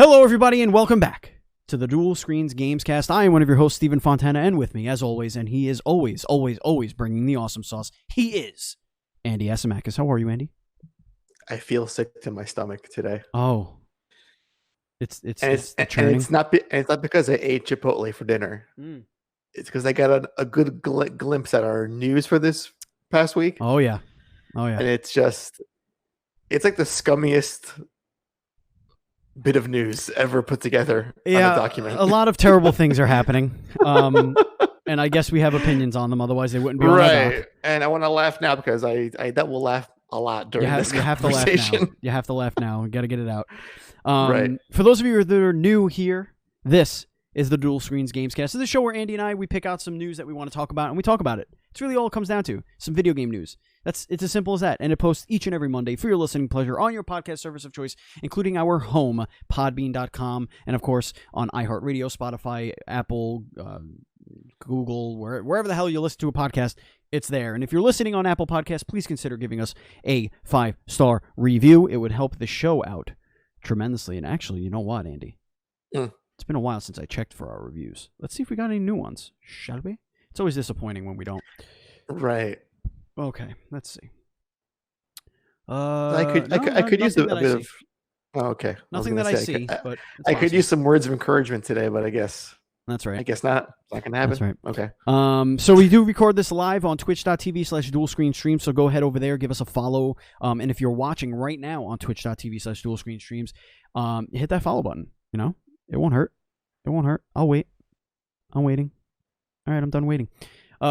Hello, everybody, and welcome back to the Duel Screens Gamescast. I am one of your hosts, Stephen Fontana, and with me, as always, and he is always bringing the awesome sauce, he is Andy Asimakis. How are you, Andy? I feel sick to my stomach today. Oh. It's not because I ate Chipotle for dinner. It's because I got a good glimpse at our news for this past week. Oh, yeah. And it's like the scummiest bit of news ever put together on a document. A lot of terrible things are happening. And I guess we have opinions on them, otherwise they wouldn't be on our doc. And I want to laugh now because I will laugh a lot during this conversation. You have to laugh now. You got to get it out. Right. For those of you that are new here, this is the Duel Screens Gamescast. This is a show where Andy and I, we pick out some news that we want to talk about, and we talk about it. It's really all it comes down to. Some video game news. It's as simple as that. And it posts each and every Monday for your listening pleasure on your podcast service of choice, including our home, podbean.com, and of course on iHeartRadio, Spotify, Apple, Google, wherever the hell you listen to a podcast, it's there. And if you're listening on Apple Podcasts, please consider giving us a 5-star review. It would help the show out tremendously. And actually, you know what, Andy? It's been a while since I checked for our reviews. Let's see if we got any new ones, shall we? It's always disappointing when we don't. Right. Okay, let's see. I could use a bit of. Oh, okay. Nothing that I see, but I could use some words of encouragement today, but I guess that's right. I guess not. It's not gonna happen. That's right. Okay. So we do record this live on twitch.tv/dualscreenstream. So go ahead over there, give us a follow. And if you're watching right now on twitch.tv/dualscreenstreams, hit that follow button. You know, it won't hurt. It won't hurt. I'll wait. I'm waiting. All right, I'm done waiting.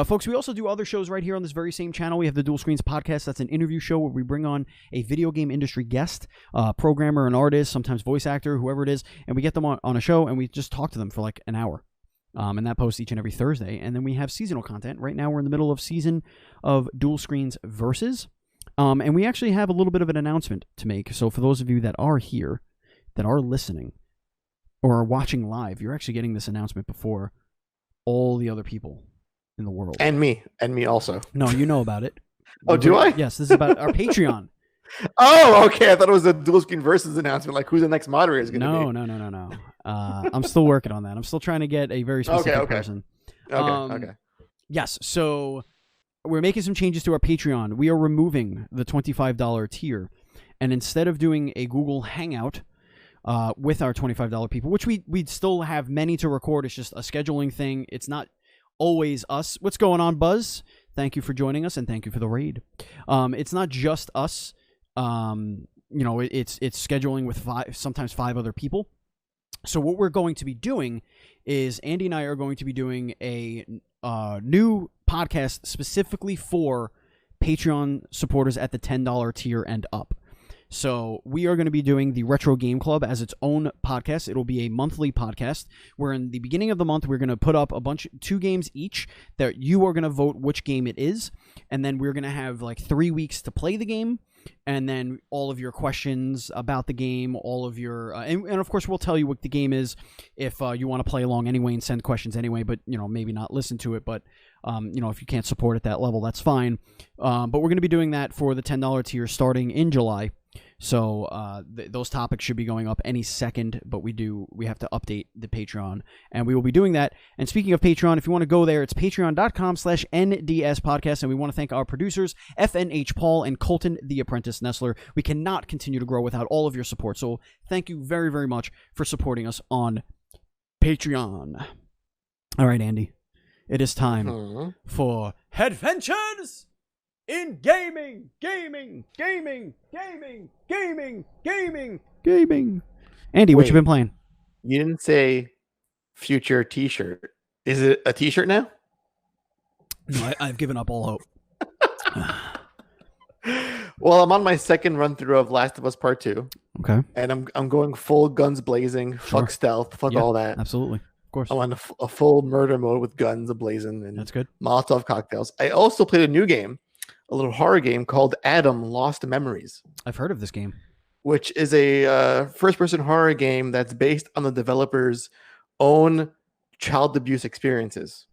Folks, we also do other shows right here on this very same channel. We have the Duel Screens Podcast. That's an interview show where we bring on a video game industry guest, programmer, an artist, sometimes voice actor, whoever it is, and we get them on a show, and we just talk to them for like an hour. And that posts each and every Thursday. And then we have seasonal content. Right now, we're in the middle of season of Duel Screens Versus. And we actually have a little bit of an announcement to make. So for those of you that are here, that are listening, or are watching live, you're actually getting this announcement before all the other people in the world. And me also. No, you know about it. Oh, do I? Yes, this is about our Patreon. Oh, okay. I thought it was a Duel Screen Versus announcement, like who the next moderator is going to be. No. I'm still working on that. I'm still trying to get a very specific person. Okay. Yes, so we're making some changes to our Patreon. We are removing the $25 tier, and instead of doing a Google Hangout with our $25 people, which we'd still have many to record, it's just a scheduling thing. It's not always us. What's going on, Buzz? Thank you for joining us, and thank you for the raid. It's not just us. It's scheduling with sometimes five other people. So what we're going to be doing is Andy and I are going to be doing a new podcast specifically for Patreon supporters at the $10 tier and up. So we are going to be doing the Retro Game Club as its own podcast. It'll be a monthly podcast where in the beginning of the month, we're going to put up two games each that you are going to vote which game it is. And then we're going to have like 3 weeks to play the game. And then all of your questions about the game, all of your, and of course we'll tell you what the game is if you want to play along anyway and send questions anyway, but maybe not listen to it. But if you can't support at that level, that's fine. But we're going to be doing that for the $10 tier starting in July. So those topics should be going up any second, but we have to update the Patreon, and we will be doing that. And speaking of Patreon, if you want to go there, it's patreon.com/NDS podcast, and we want to thank our producers, FNH Paul and Colton the Apprentice Nestler. We cannot continue to grow without all of your support, so thank you very, very much for supporting us on Patreon. All right, Andy, it is time for Adventures in gaming. Andy, what you been playing? You didn't say future t-shirt. Is it a t-shirt now? No, I've given up all hope. Well, I'm on my second run through of Last of Us Part 2. Okay. And I'm going full guns blazing, fuck stealth, fuck all that. Absolutely. Of course. I'm on a full murder mode with guns ablazing and that's good. Molotov cocktails. I also played a new game, a little horror game called Adam Lost Memories. I've heard of this game. Which is a first-person horror game that's based on the developer's own child abuse experiences.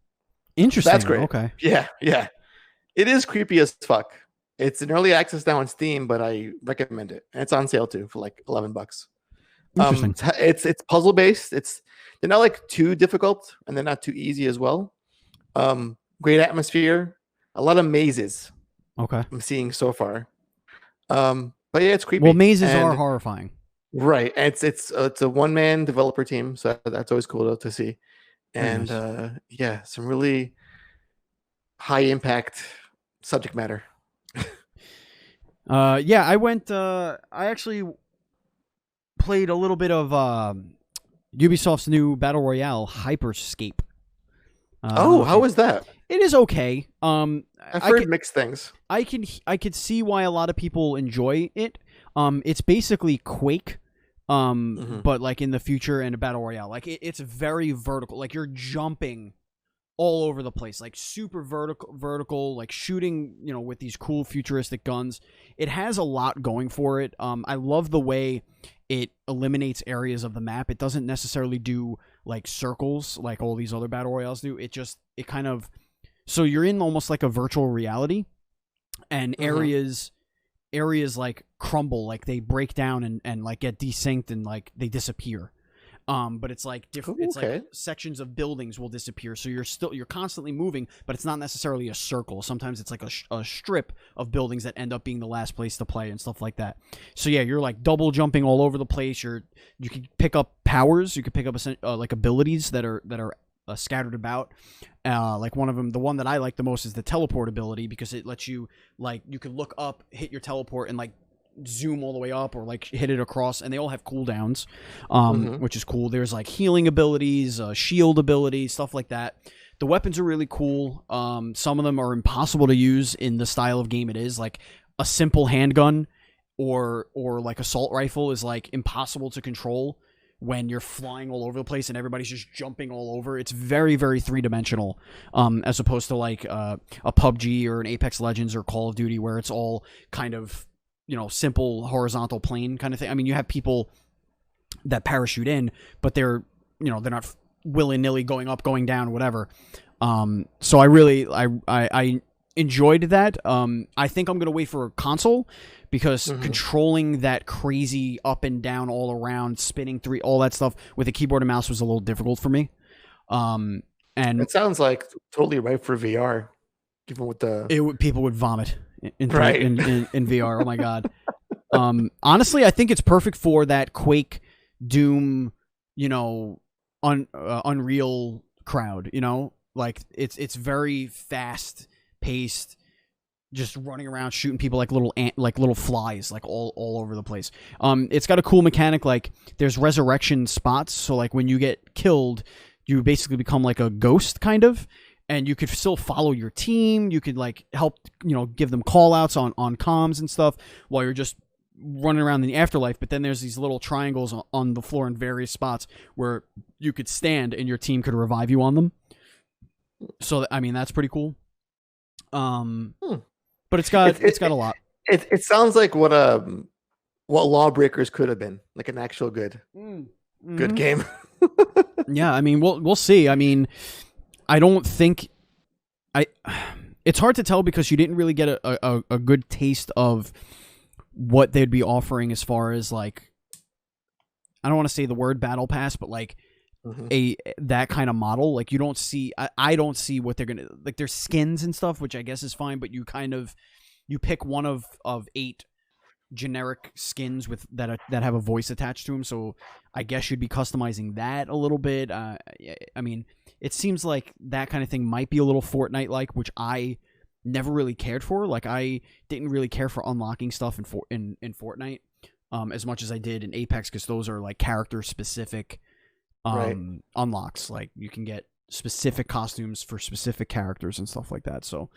Interesting. That's great. Okay. Yeah. It is creepy as fuck. It's in early access now on Steam, but I recommend it. And it's on sale too for like $11. Interesting. It's puzzle based. They're not like too difficult, and they're not too easy as well. Great atmosphere, a lot of mazes. Okay. I'm seeing so far. But yeah, it's creepy. Well, mazes are horrifying. Right. And it's a one-man developer team, so that's always cool to see. And nice. Some really high impact subject matter. I went I actually played a little bit of Ubisoft's new Battle Royale, Hyperscape. How was that? It is okay. I've heard mixed things. I could see why a lot of people enjoy it. It's basically Quake, but like in the future and a Battle Royale. Like it's very vertical. Like you're jumping all over the place, like super vertical, like shooting, with these cool futuristic guns. It has a lot going for it. I love the way it eliminates areas of the map. It doesn't necessarily do like circles like all these other Battle Royales do. It kind of, so you're in almost like a virtual reality, and areas like crumble, like they break down and like get desynced and like they disappear. But it's like different. It's like sections of buildings will disappear. So you're constantly moving, but it's not necessarily a circle. Sometimes it's like a strip of buildings that end up being the last place to play and stuff like that. So yeah, you're like double jumping all over the place. You can pick up powers. You can pick up like abilities that are scattered about. Like one of them, the one that I like the most is the teleport ability, because it lets you, like, you can look up, hit your teleport, and like zoom all the way up or like hit it across, and they all have cooldowns, which is cool. There's like healing abilities, shield abilities, stuff like that. The weapons are really cool. Some of them are impossible to use in the style of game it is. Like a simple handgun or like assault rifle is like impossible to control when you're flying all over the place and everybody's just jumping all over. It's very, very three-dimensional, as opposed to like a PUBG or an Apex Legends or Call of Duty, where it's all kind of, simple horizontal plane kind of thing. I mean, you have people that parachute in, but they're not willy-nilly going up, going down, whatever. So I enjoyed that. I think I'm going to wait for a console, because controlling that crazy up and down all around, spinning through all that stuff with a keyboard and mouse was a little difficult for me. And it sounds like totally right for VR, given with people would vomit in VR. Oh my God. Honestly, I think it's perfect for that Quake, Doom, Unreal crowd. Like it's very fast paced, just running around shooting people like little flies, like all over the place. It's got a cool mechanic, like there's resurrection spots, so like when you get killed, you basically become like a ghost kind of, and you could still follow your team. You could like help, give them call outs on comms and stuff while you're just running around in the afterlife. But then there's these little triangles on the floor in various spots where you could stand and your team could revive you on them. So I mean, that's pretty cool. But it's got a lot. It sounds like what Lawbreakers could have been, like an actual good game. Yeah, I mean, we'll see. I mean, I don't think it's hard to tell, because you didn't really get a good taste of what they'd be offering as far as, like, I don't want to say the word battle pass, but like that kind of model. Like you don't see, I don't see what they're gonna, like, there's skins and stuff, which I guess is fine, but you pick one of 8 generic skins that have a voice attached to them, so I guess you'd be customizing that a little bit. I mean, it seems like that kind of thing might be a little Fortnite-like, which I never really cared for. Like, I didn't really care for unlocking stuff in Fortnite as much as I did in Apex, because those are like character-specific unlocks. Like, you can get specific costumes for specific characters and stuff like that. So,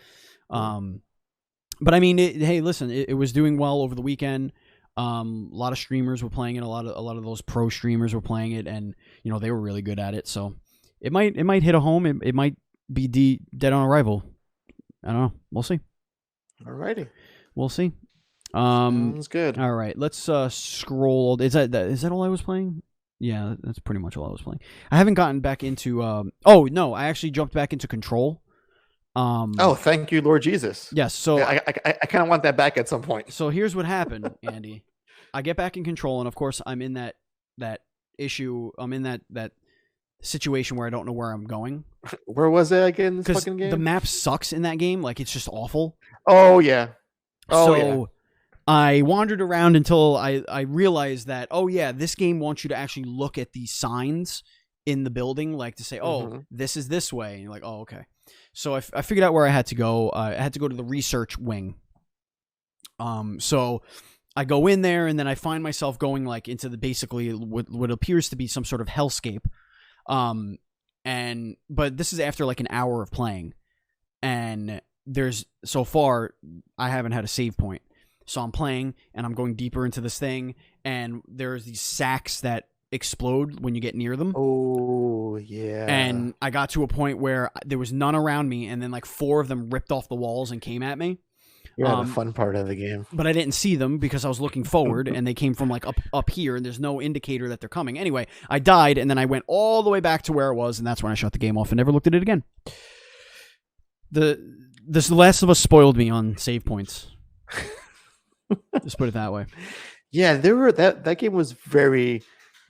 but I mean, hey, listen, it was doing well over the weekend. A lot of streamers were playing it. A lot of those pro streamers were playing it, and they were really good at it. So it might hit a home. It might be dead on arrival. I don't know. We'll see. Alrighty, we'll see. Sounds good. All right, let's scroll. Is that all I was playing? Yeah, that's pretty much all I was playing. I haven't gotten back into. Oh no, I actually jumped back into Control. Thank you, Lord Jesus. Yes, so I kind of want that back at some point. So here's what happened, Andy. I get back in Control, and of course I'm in that issue. I'm in that situation where I don't know where I'm going. Where was it again? This Because fucking game. the map sucks in that game. Like, it's just awful. Oh yeah. So I wandered around until I realized that, oh yeah, this game wants you to actually look at these signs in the building, like to say, oh, this is this way. And you're like, oh, okay. So I figured out where I had to go. I had to go to the research wing. So I go in there, and then I find myself going like into the basically what appears to be some sort of hellscape. But this is after like an hour of playing, and so far I haven't had a save point. So I'm playing, and I'm going deeper into this thing, and there's these sacks that explode when you get near them. Oh, yeah. And I got to a point where there was none around me, and then like 4 of them ripped off the walls and came at me. Yeah, the fun part of the game. But I didn't see them because I was looking forward, and they came from like up here, and there's no indicator that they're coming. Anyway, I died, and then I went all the way back to where I was, and that's when I shut the game off and never looked at it again. This Last of Us spoiled me on save points. Just put it that way. Yeah, that game was very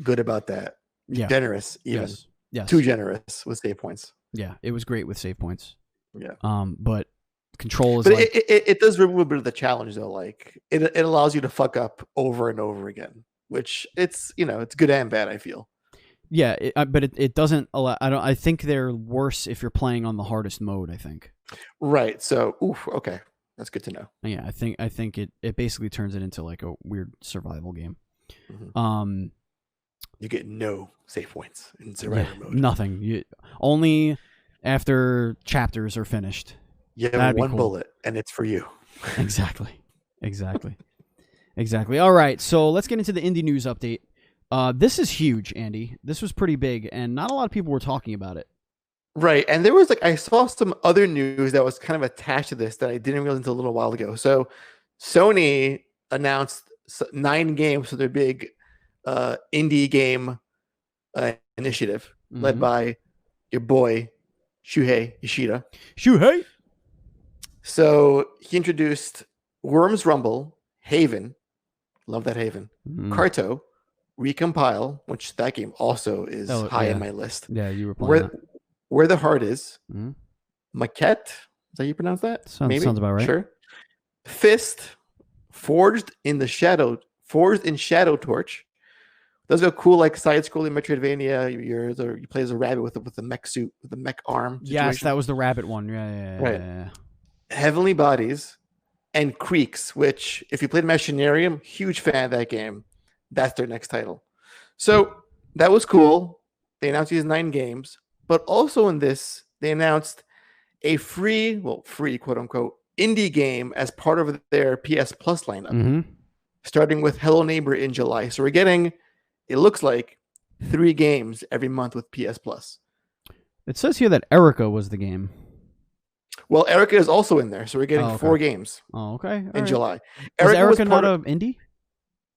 good about that. Yeah. Generous, even. Yes. Too generous with save points. Yeah, it was great with save points. Yeah. But control is but like... it does remove a bit of the challenge though. Like it allows you to fuck up over and over again, which it's good and bad, I feel. Yeah, but it doesn't allow... I think they're worse if you're playing on the hardest mode, I think. Right. So, okay. That's good to know. Yeah, I think it basically turns it into like a weird survival game. Mm-hmm. You get no save points in survival mode. Nothing. Only after chapters are finished. You have one bullet, and it's for you. Exactly. All right, so let's get into the indie news update. This is huge, Andy. This was pretty big, and not a lot of people were talking about it. Right, and there was I saw some other news that was kind of attached to this that I didn't realize until a little while ago. So Sony announced 9 games for their big indie game initiative led by your boy Shuhei Yoshida. Shuhei! So he introduced Worms Rumble, Haven, love that Haven, Carto, Recompile, which that game also is high on my list. Yeah, you were playing that. Where the Heart Is, Maquette, is that how you pronounce that? Sounds about right. Sure. Fist, Forged in Shadow Torch. Those are cool, like side-scrolling Metroidvania. You play as a rabbit with a mech suit, with a mech arm. Situation. Yes, that was the rabbit one. Yeah. Right. Yeah. Heavenly Bodies and Creeks, which if you played Machinarium, huge fan of that game. That's their next title. So that was cool. They announced these 9 games. But also in this, they announced a free quote unquote indie game as part of their PS Plus lineup, starting with Hello Neighbor in July. So we're getting, it looks like, 3 games every month with PS Plus. It says here that Erica was the game. Well, Erica is also in there, so we're getting 4 games. Oh, okay. In July. Is Erica not an indie?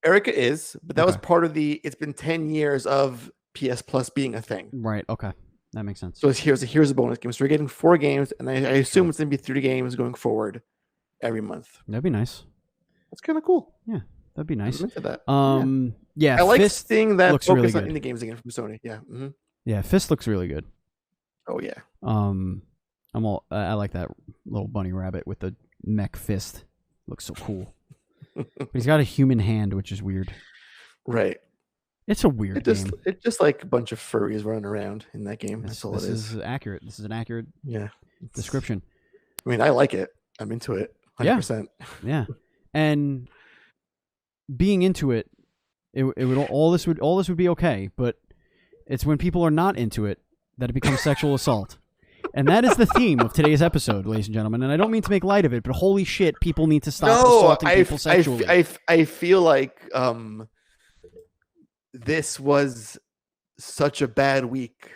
Erica is, but that was part of it's been 10 years of PS Plus being a thing. Right. Okay. That makes sense. So here's a bonus game. So we're getting 4 games, and I assume it's going to be 3 games going forward every month. That'd be nice. That's kind of cool. Yeah, that'd be nice. I'm into that. Yeah, I like Fist seeing that focus really on good. indie games again from Sony. Yeah. Mm-hmm. Yeah, Fist looks really good. Oh yeah. I like that little bunny rabbit with the mech fist. Looks so cool. But he's got a human hand, which is weird. Right. It's a weird game. It's just like a bunch of furries running around in that game. That's all it is. This is accurate. This is an accurate description. I mean, I like it. I'm into it. 100%. Yeah. And being into it, it would all this would be okay, but it's when people are not into it that it becomes sexual assault. And that is the theme of today's episode, ladies and gentlemen. And I don't mean to make light of it, but holy shit, people need to stop assaulting people sexually. I feel like this was such a bad week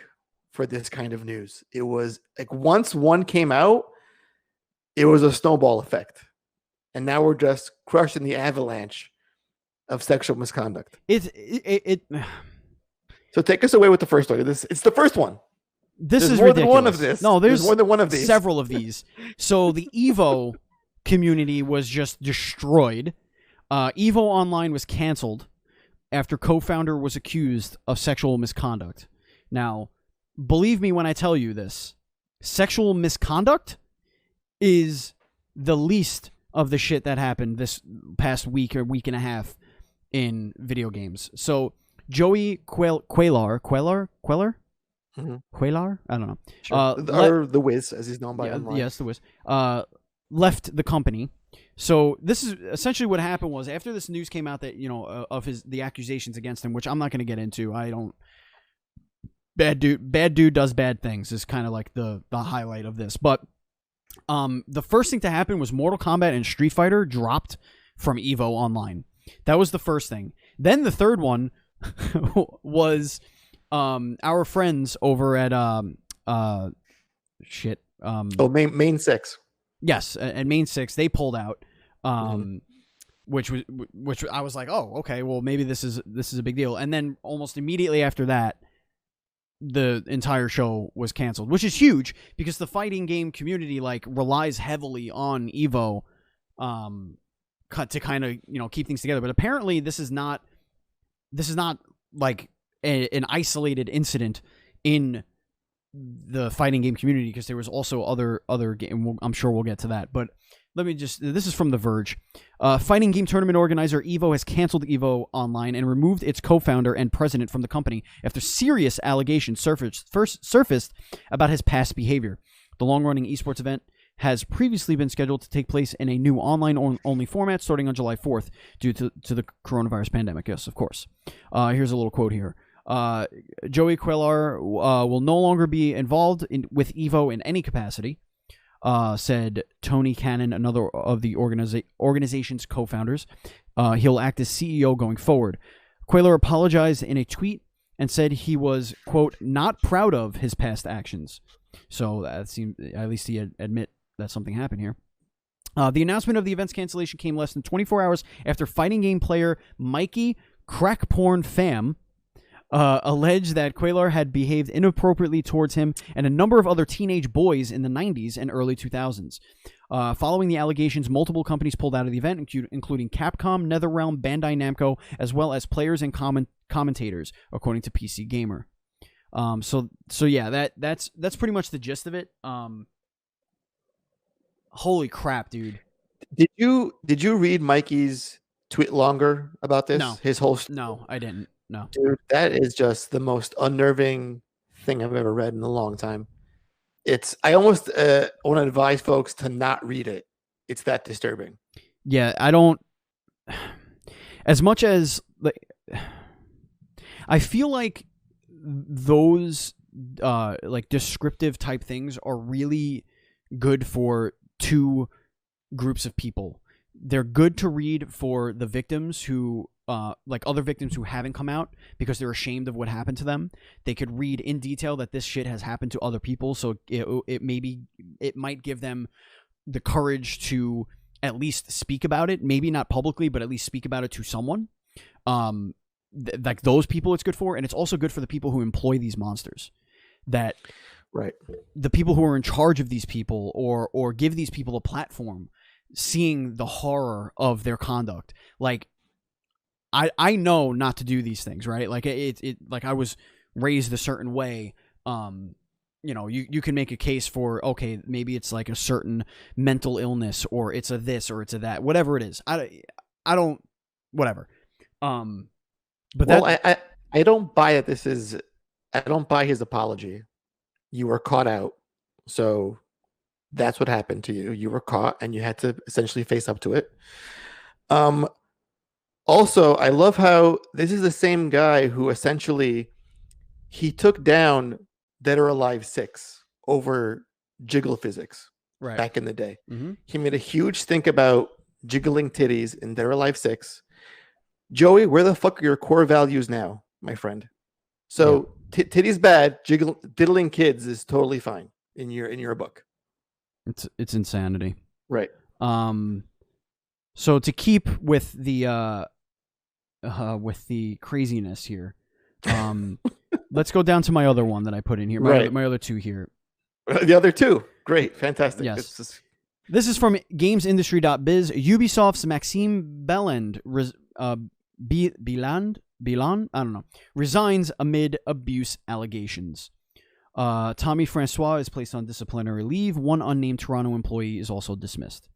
for this kind of news. It was like once one came out, it was a snowball effect. And now we're just crushing the avalanche of sexual misconduct. So take us away with the first story. It's the first one. There's is more ridiculous. Than one of this. No, there's more than one of these. Several of these. So the Evo community was just destroyed. Evo Online was canceled. after co-founder was accused of sexual misconduct. Now, believe me when I tell you this, sexual misconduct is the least of the shit that happened this past week or week and a half in video games. So Joey Cuellar? Mm-hmm. Cuellar? I don't know. Sure. Or the Wiz, as he's known by online. Yes, the Wiz. Left the company. So this is essentially what happened was after this news came out that, of the accusations against him, which I'm not going to get into. Bad dude does bad things is kind of like the highlight of this. But the first thing to happen was Mortal Kombat and Street Fighter dropped from EVO Online. That was the first thing. Then the third one was our friends over at Main 6. Yes, at Main 6 they pulled out, which I was like, oh, okay, well maybe this is a big deal. And then almost immediately after that, the entire show was canceled, which is huge because the fighting game community relies heavily on EVO, to kind of keep things together. But apparently this is not like an isolated incident in the fighting game community, because there was also other game. I'm sure we'll get to that, but this is from The Verge. Fighting game tournament organizer EVO has canceled EVO Online and removed its co-founder and president from the company after serious allegations surfaced about his past behavior. The long-running esports event has previously been scheduled to take place in a new online-only format starting on July 4th due to the coronavirus pandemic. Yes, of course. Here's a little quote here. Joey Cuellar will no longer be involved with EVO in any capacity, said Tony Cannon, another of the organization's co-founders. He'll act as CEO going forward. Cuellar apologized in a tweet and said he was, quote, not proud of his past actions. So that seemed, at least he admit that something happened here. The announcement of the event's cancellation came less than 24 hours after fighting game player Mikey Crackporn Pham alleged that Cuellar had behaved inappropriately towards him and a number of other teenage boys in the 90s and early 2000s. Following the allegations, multiple companies pulled out of the event, including Capcom, NetherRealm, Bandai Namco, as well as players and commentators, according to PC Gamer. So yeah, that's pretty much the gist of it. Holy crap, dude! Did you read Mikey's tweet longer about this? No, his whole no, I didn't. No, dude, that is just the most unnerving thing I've ever read in a long time. I almost want to advise folks to not read it. It's that disturbing. Yeah, I don't. As much as I feel like those descriptive type things are really good for two groups of people. They're good to read for the victims who other victims who haven't come out because they're ashamed of what happened to them. They could read in detail that this shit has happened to other people, so it might give them the courage to at least speak about it. Maybe not publicly, but at least speak about it to someone. Like those people it's good for, and it's also good for the people who employ these monsters. That right, the people who are in charge of these people or give these people a platform, seeing the horror of their conduct. Like I know not to do these things, right? Like it like I was raised a certain way. You can make a case for, okay, maybe it's like a certain mental illness, or it's a this or it's a that, whatever it is. I don't whatever. But I don't buy it. I don't buy his apology. You were caught out, so that's what happened to you. You were caught, and you had to essentially face up to it. Also, I love how this is the same guy who essentially he took down Dead or Alive 6 over jiggle physics back in the day. Mm-hmm. He made a huge stink about jiggling titties in Dead or Alive 6. Joey, where the fuck are your core values now, my friend? So titties bad, diddling kids is totally fine in your book. It's insanity, right? So to keep with the craziness here, let's go down to my other one that I put in here. My other two here. The other two, great, fantastic. Yes. This is from GamesIndustry.biz. Ubisoft's Maxime Belland Bilan, I don't know, resigns amid abuse allegations. Tommy Francois is placed on disciplinary leave. One unnamed Toronto employee is also dismissed.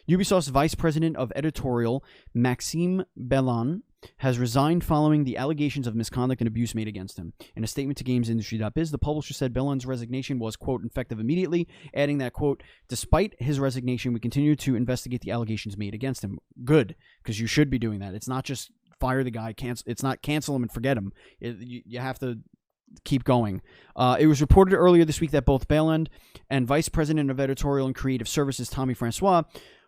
Ubisoft's vice president of editorial, Maxime Bellan, has resigned following the allegations of misconduct and abuse made against him. In a statement to GamesIndustry.biz, the publisher said Bellan's resignation was, quote, effective immediately, adding that, quote, despite his resignation, we continue to investigate the allegations made against him. Good, because you should be doing that. It's not just fire the guy, it's not cancel him and forget him. You have to keep going. It was reported earlier this week that both Belland and Vice President of Editorial and Creative Services Tommy Francois,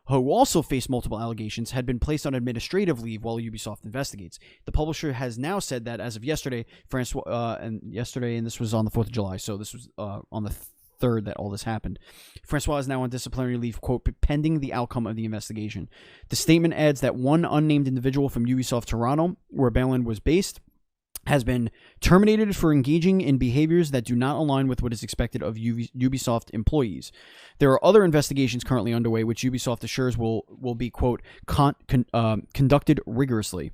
who also faced multiple allegations, had been placed on administrative leave while Ubisoft investigates. The publisher has now said that as of yesterday, and this was on the 4th of July, so this was on the 3rd that all this happened. Francois is now on disciplinary leave, quote, pending the outcome of the investigation. The statement adds that one unnamed individual from Ubisoft Toronto, where Belland was based, has been terminated for engaging in behaviors that do not align with what is expected of Ubisoft employees. There are other investigations currently underway, which Ubisoft assures will be, quote, conducted rigorously.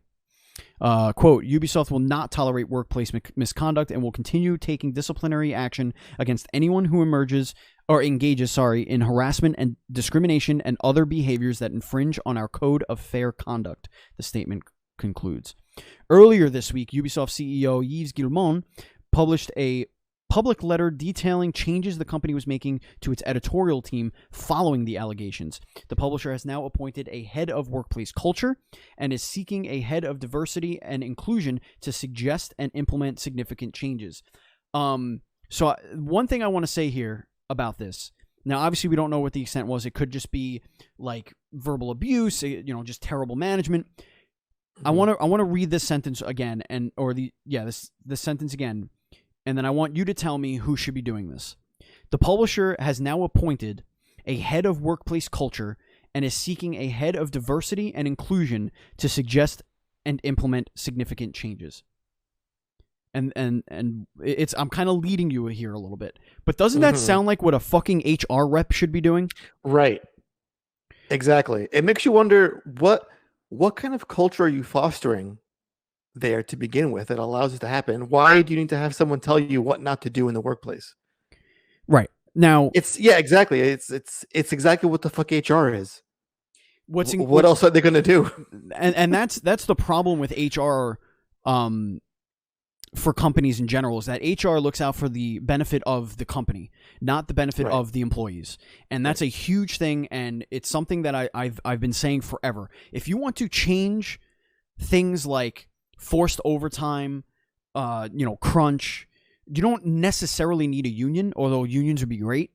Quote, Ubisoft will not tolerate workplace misconduct and will continue taking disciplinary action against anyone who engages in harassment and discrimination and other behaviors that infringe on our code of fair conduct, the statement concludes. Earlier this week, Ubisoft CEO Yves Guillemot published a public letter detailing changes the company was making to its editorial team following the allegations. The publisher has now appointed a head of workplace culture and is seeking a head of diversity and inclusion to suggest and implement significant changes. So one thing I want to say here about this. Now, obviously, we don't know what the extent was. It could just be like verbal abuse, just terrible management. I want to read this sentence again, this sentence again, and then I want you to tell me who should be doing this. The publisher has now appointed a head of workplace culture and is seeking a head of diversity and inclusion to suggest and implement significant changes. And I'm kind of leading you here a little bit, but doesn't that sound like what a fucking HR rep should be doing? Right. Exactly. It makes you wonder what kind of culture are you fostering there to begin with that allows it to happen? Why do you need to have someone tell you what not to do in the workplace? Right. Now, exactly. It's exactly what the fuck HR is. What else are they going to do? And that's the problem with HR for companies in general, is that HR looks out for the benefit of the company, not the benefit of the employees. And that's a huge thing, and it's something that I've been saying forever. If you want to change things like forced overtime, crunch, you don't necessarily need a union, although unions would be great.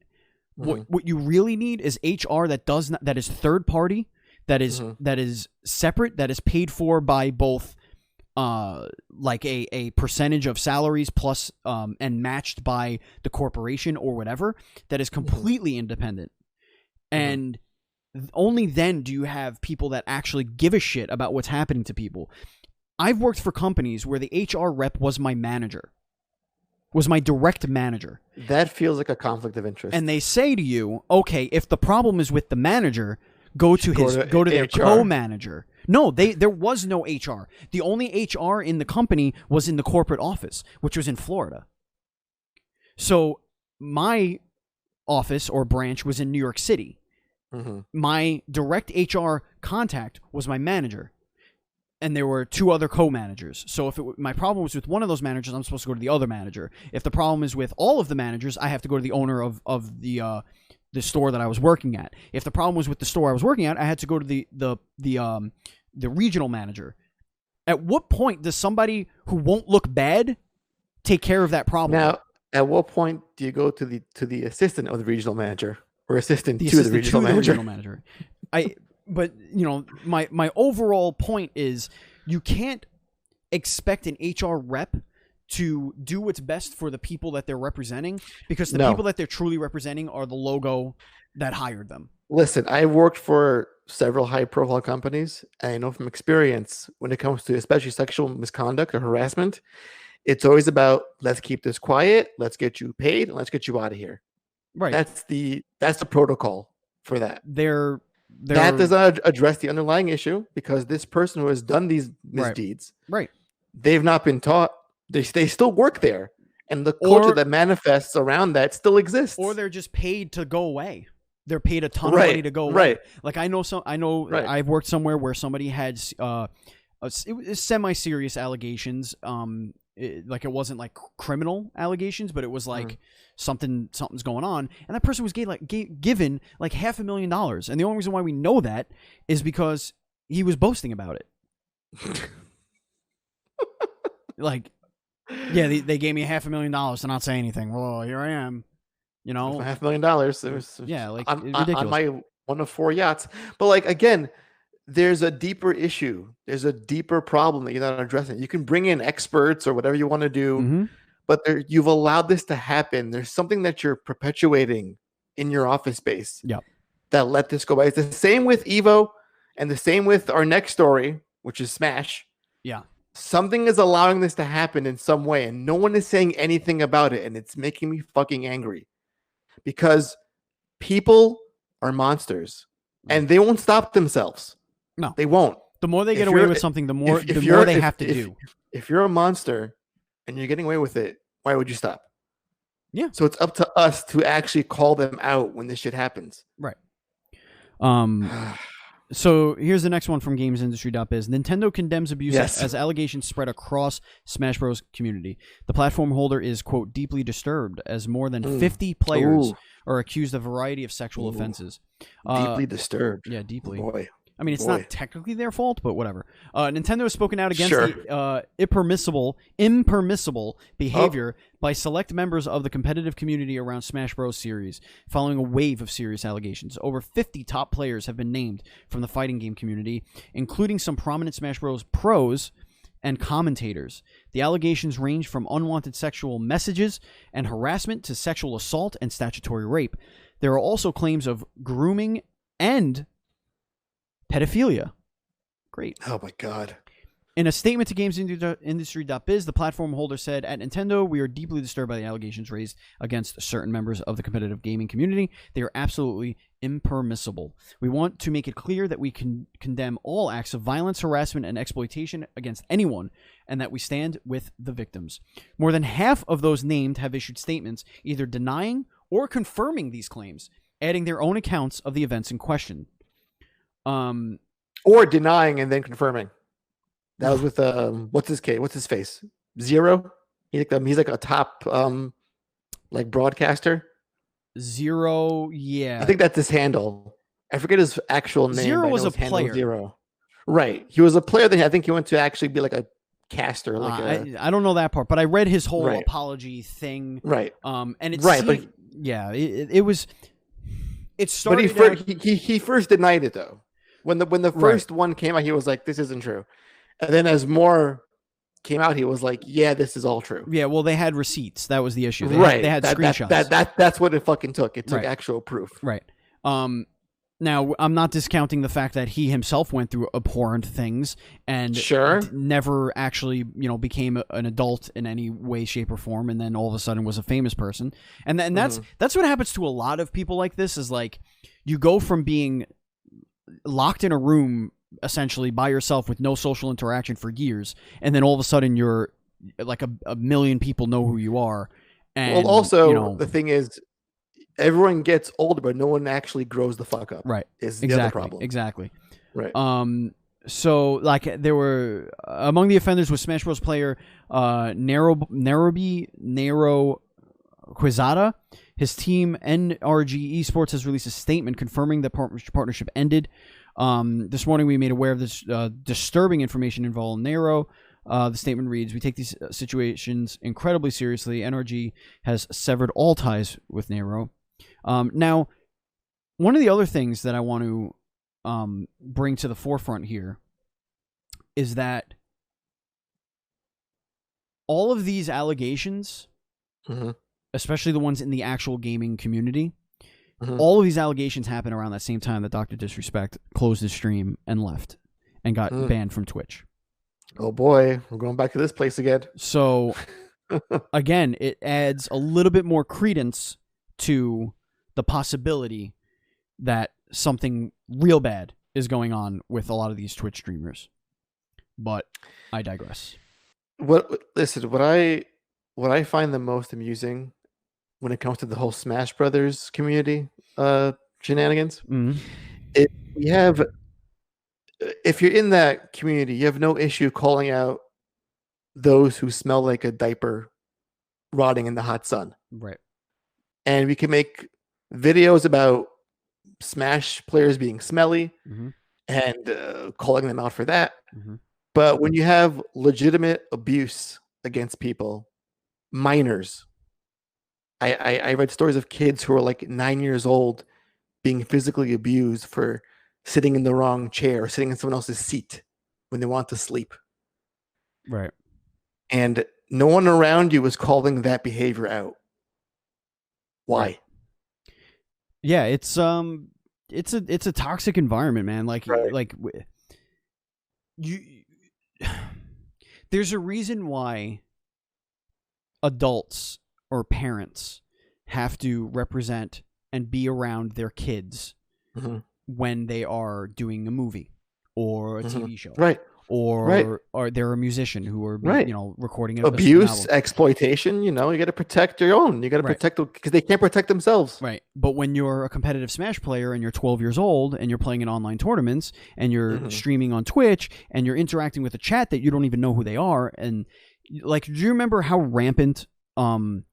What you really need is HR that is third party, that is separate, that is paid for by both like a percentage of salaries plus and matched by the corporation or whatever, that is completely independent. And only then do you have people that actually give a shit about what's happening to people. I've worked for companies where the HR rep was my manager, was my direct manager. That feels like a conflict of interest. And they say to you, okay, if the problem is with the manager, go to their co-manager. No, there was no HR. The only HR in the company was in the corporate office, which was in Florida. So my office or branch was in New York City. My direct HR contact was my manager. And there were two other co-managers. So if my problem was with one of those managers, I'm supposed to go to the other manager. If the problem is with all of the managers, I have to go to the owner of the store that I was working at. If the problem was with the store I was working at, I had to go to the regional manager. At what point does somebody who won't look bad take care of that problem? Now, at what point do you go to the assistant of the regional manager or assistant to the regional manager? But my overall point is you can't expect an HR rep to do what's best for the people that they're representing, because the people that they're truly representing are the logo that hired them. Listen, I worked for several high-profile companies, and I know from experience when it comes to especially sexual misconduct or harassment, it's always about, let's keep this quiet, let's get you paid, and let's get you out of here. Right. That's the protocol for that. That does not address the underlying issue, because this person who has done these misdeeds, right, they've not been taught. They still work there, and the culture that manifests around that still exists. Or they're just paid to go away. They're paid a ton of money to go away. Right. Like I know I've worked somewhere where somebody had it was semi-serious allegations. Like it wasn't like criminal allegations, but it was like something's going on, and that person was given like $500,000, and the only reason why we know that is because he was boasting about it. Like, yeah, they gave me $500,000 to not say anything. Well, here I am. You know, $500,000. It was, yeah, like ridiculous. On my one of 4 yachts. But like again, there's a deeper issue. There's a deeper problem that you're not addressing. You can bring in experts or whatever you want to do, but you've allowed this to happen. There's something that you're perpetuating in your office space. Yep. That let this go by. It's the same with Evo, and the same with our next story, which is Smash. Yeah. Something is allowing this to happen in some way, and no one is saying anything about it, and it's making me fucking angry. Because people are monsters, and they won't stop themselves. No, they won't. The more they get away with something, the more they have to do. If you're a monster and you're getting away with it, why would you stop? Yeah. So it's up to us to actually call them out when this shit happens. Right. So here's the next one from GamesIndustry.biz. Nintendo condemns abuse as allegations spread across Smash Bros. Community. The platform holder is, quote, deeply disturbed as more than 50 players are accused of a variety of sexual offenses. Deeply disturbed. Yeah, deeply. Boy. I mean, it's not technically their fault, but whatever. Nintendo has spoken out against the impermissible behavior by select members of the competitive community around Smash Bros. Series, following a wave of serious allegations. Over 50 top players have been named from the fighting game community, including some prominent Smash Bros. Pros and commentators. The allegations range from unwanted sexual messages and harassment to sexual assault and statutory rape. There are also claims of grooming and pedophilia. Great. Oh my God. In a statement to GamesIndustry.biz, the platform holder said, at Nintendo, we are deeply disturbed by the allegations raised against certain members of the competitive gaming community. They are absolutely impermissible. We want to make it clear that we can condemn all acts of violence, harassment, and exploitation against anyone, and that we stand with the victims. More than half of those named have issued statements either denying or confirming these claims, adding their own accounts of the events in question. Or denying and then confirming. That was with what's his face? Zero. He's like a top like broadcaster. Zero, yeah. I think that's his handle. I forget his actual name. Zero was a player. Zero. Right. He was a player that I think he went to actually be like a caster. I don't know that part, but I read his whole apology thing. Right. And it's right, but it was. It started. But he first denied it though. When the first one came out, he was like, "This isn't true," and then as more came out, he was like, "Yeah, this is all true." Yeah, well, they had receipts. That was the issue. They had screenshots. That's what it fucking took. It took actual proof. Right. Now, I'm not discounting the fact that he himself went through abhorrent things and never actually, became an adult in any way, shape, or form, and then all of a sudden was a famous person. And that's what happens to a lot of people like this. Is like you go from being locked in a room essentially by yourself with no social interaction for years, and then all of a sudden you're like a million people know who you are. And well, also the thing is, everyone gets older, but no one actually grows the fuck up. Right. Is the other problem. Exactly. Right. So like there were among the offenders was Smash Bros. Player Nero Quizada. His team, NRG Esports, has released a statement confirming the partnership ended. This morning, we made aware of this disturbing information involving Nero. The statement reads, "We take these situations incredibly seriously. NRG has severed all ties with Nero." Now, one of the other things that I want to bring to the forefront here is that all of these allegations... especially the ones in the actual gaming community, all of these allegations happen around that same time that Dr. Disrespect closed his stream and left and got banned from Twitch. Oh boy, we're going back to this place again. So, again, it adds a little bit more credence to the possibility that something real bad is going on with a lot of these Twitch streamers. But I digress. what I find the most amusing when it comes to the whole Smash Brothers community shenanigans Mm. is we have if you're in that community, you have no issue calling out those who smell like a diaper rotting in the hot sun. Right. And we can make videos about Smash players being smelly Mm-hmm. and calling them out for that. Mm-hmm. But when you have legitimate abuse against people, minors, I read stories of kids who are like 9 years old being physically abused for sitting in the wrong chair or sitting in someone else's seat when they want to sleep. Right. And no one around you is calling that behavior out. Why? Right. Yeah, it's a toxic environment, man. You there's a reason why adults or parents have to represent and be around their kids when they are doing a movie or a TV show. Right. Or they're a musician who are recording abuse, exploitation. You got to protect your own. You got to protect them because they can't protect themselves. Right. But when you're a competitive Smash player and you're 12 years old and you're playing in online tournaments and you're streaming on Twitch and you're interacting with a chat that you don't even know who they are, and like, do you remember how rampant I don't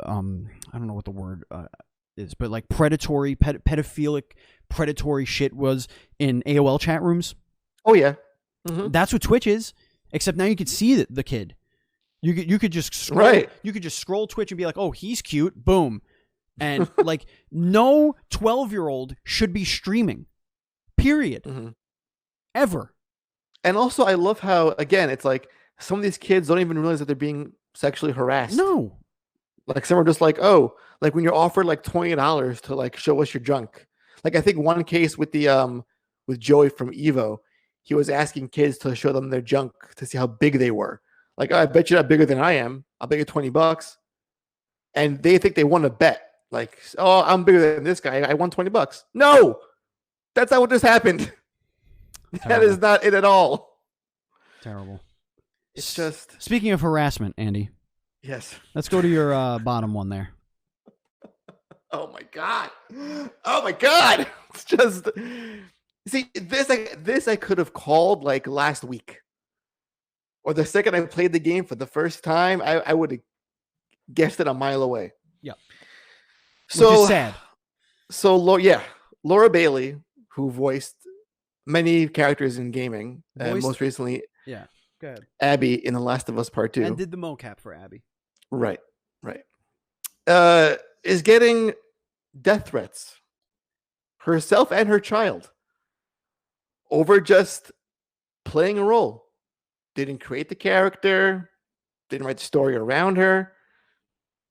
know what the word is, but like predatory, pedophilic, predatory shit was in AOL chat rooms? Oh yeah, That's what Twitch is. Except now you could see the kid. You could just scroll. Right. You could just scroll Twitch and be like, oh, he's cute. Boom, and like no 12-year-old should be streaming. Period. Ever. And also, I love how again it's like some of these kids don't even realize that they're being sexually harassed. No. Like some are just like, oh, like when you're offered like $20 to like show us your junk. Like I think one case with the with Joey from Evo. He was asking kids to show them their junk to see how big they were. Like, oh, I bet you're not bigger than I am. I'll bet you $20. And they think they won a bet. Like, oh, I'm bigger than this guy. I won $20. No, that's not what just happened. Terrible. That is not it at all. Terrible. It's just. Speaking of harassment, Andy. Yes. Let's go to your bottom one there. Oh my God. Oh my God. It's just. See, this I could have called like last week. Or the second I played the game for the first time, I would have guessed it a mile away. Yeah. So which is sad. So, Laura Bailey, who voiced many characters in gaming, and most recently go ahead. Abby in The Last of Us Part 2. And did the mocap for Abby. Right. Is getting death threats. Herself and her child. Over just playing a role. Didn't create the character. Didn't write the story around her.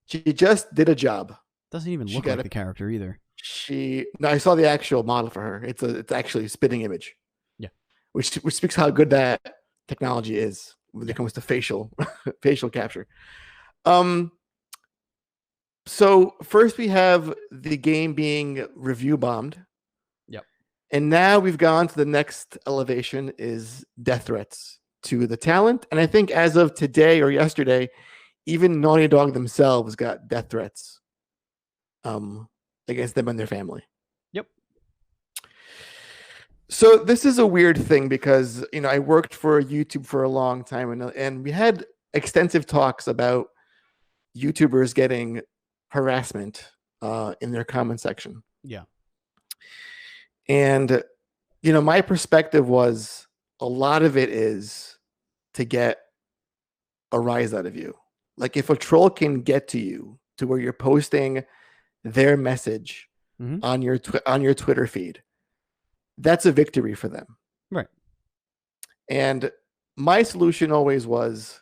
She just did a job. Doesn't even look like the character either. I saw the actual model for her. It's actually a spitting image. Yeah. Which speaks how good that technology is when it comes to facial capture. So first we have the game being review bombed. And now we've gone to the next elevation is death threats to the talent. And I think as of today or yesterday, even Naughty Dog themselves got death threats against them and their family. Yep. So this is a weird thing because, I worked for YouTube for a long time and we had extensive talks about YouTubers getting harassment in their comment section. Yeah. And, my perspective was a lot of it is to get a rise out of you. Like if a troll can get to you to where you're posting their message on your Twitter feed, that's a victory for them. Right. And my solution always was,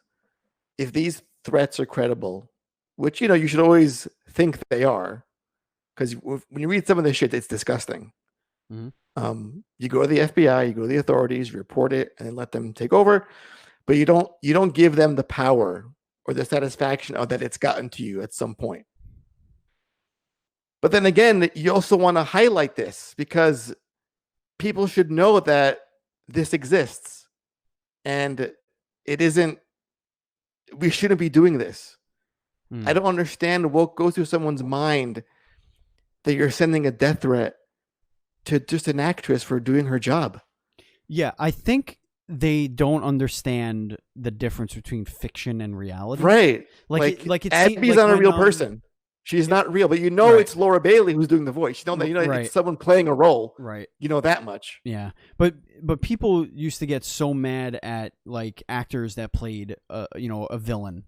if these threats are credible, which, you should always think they are, because when you read some of this shit, it's disgusting. You go to the FBI, you go to the authorities, you report it, and then let them take over. But you don't give them the power or the satisfaction of that it's gotten to you at some point. But then again, you also want to highlight this because people should know that this exists. And it isn't. We shouldn't be doing this. Hmm. I don't understand what goes through someone's mind that you're sending a death threat to just an actress for doing her job. Yeah, I think they don't understand the difference between fiction and reality. Right. Like it's Abby's not a real person. She's not real, but Right. it's Laura Bailey who's doing the voice. Right. It's someone playing a role. Right. You know that much. Yeah, but people used to get so mad at like actors that played a villain.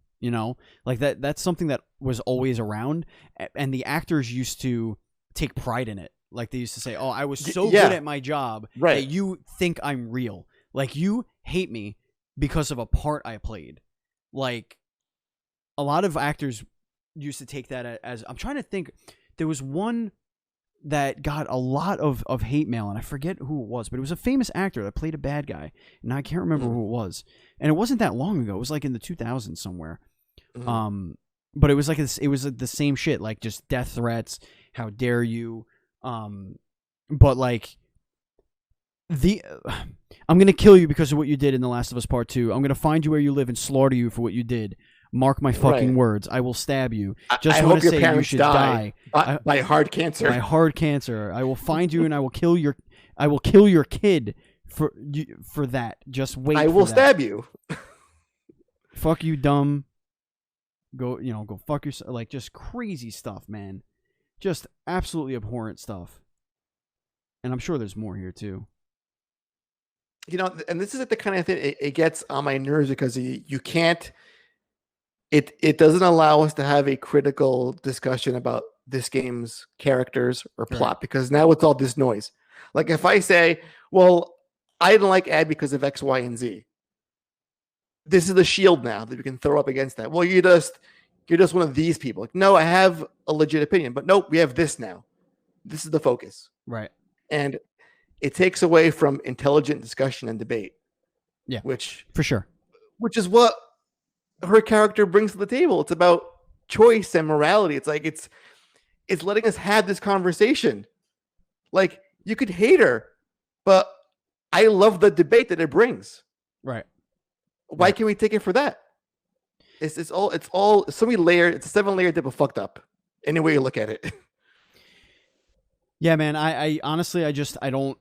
Like that's something that was always around, and the actors used to take pride in it. Like they used to say, "Oh, I was so good at my job that you think I'm real. Like you hate me because of a part I played." Like a lot of actors used to take that as, I'm trying to think, there was one that got a lot of hate mail, and I forget who it was, but it was a famous actor that played a bad guy, and I can't remember who it was. And it wasn't that long ago. It was like in the 2000s somewhere. But it was like it was the same shit, like just death threats. How dare you? But like I'm gonna kill you because of what you did in The Last of Us Part 2. I'm gonna find you where you live and slaughter you for what you did. Mark my fucking words. I will stab you. I want hope to your say you should die by hard cancer. By hard cancer. I will find you and I will kill your kid for that. Just wait. I will stab you. Fuck you, dumb. Go fuck yourself. Like just crazy stuff, man. Just absolutely abhorrent stuff. And I'm sure there's more here too. And this is the kind of thing it gets on my nerves because you can't. It doesn't allow us to have a critical discussion about this game's characters or plot because now it's all this noise. Like if I say, well, I didn't like Abby because of X, Y, and Z. This is the shield now that we can throw up against that. Well, you're just one of these people. Like, no, I have a legit opinion, but nope, we have this now. This is the focus. Right. And it takes away from intelligent discussion and debate. Yeah. Which for sure. Which is what her character brings to the table. It's about choice and morality. It's like it's letting us have this conversation. Like you could hate her, but I love the debate that it brings. Right. Why can't we take it for that? It's all so many layered. It's a 7-layer dip of fucked up. Any way you look at it. Yeah, man. I honestly, I don't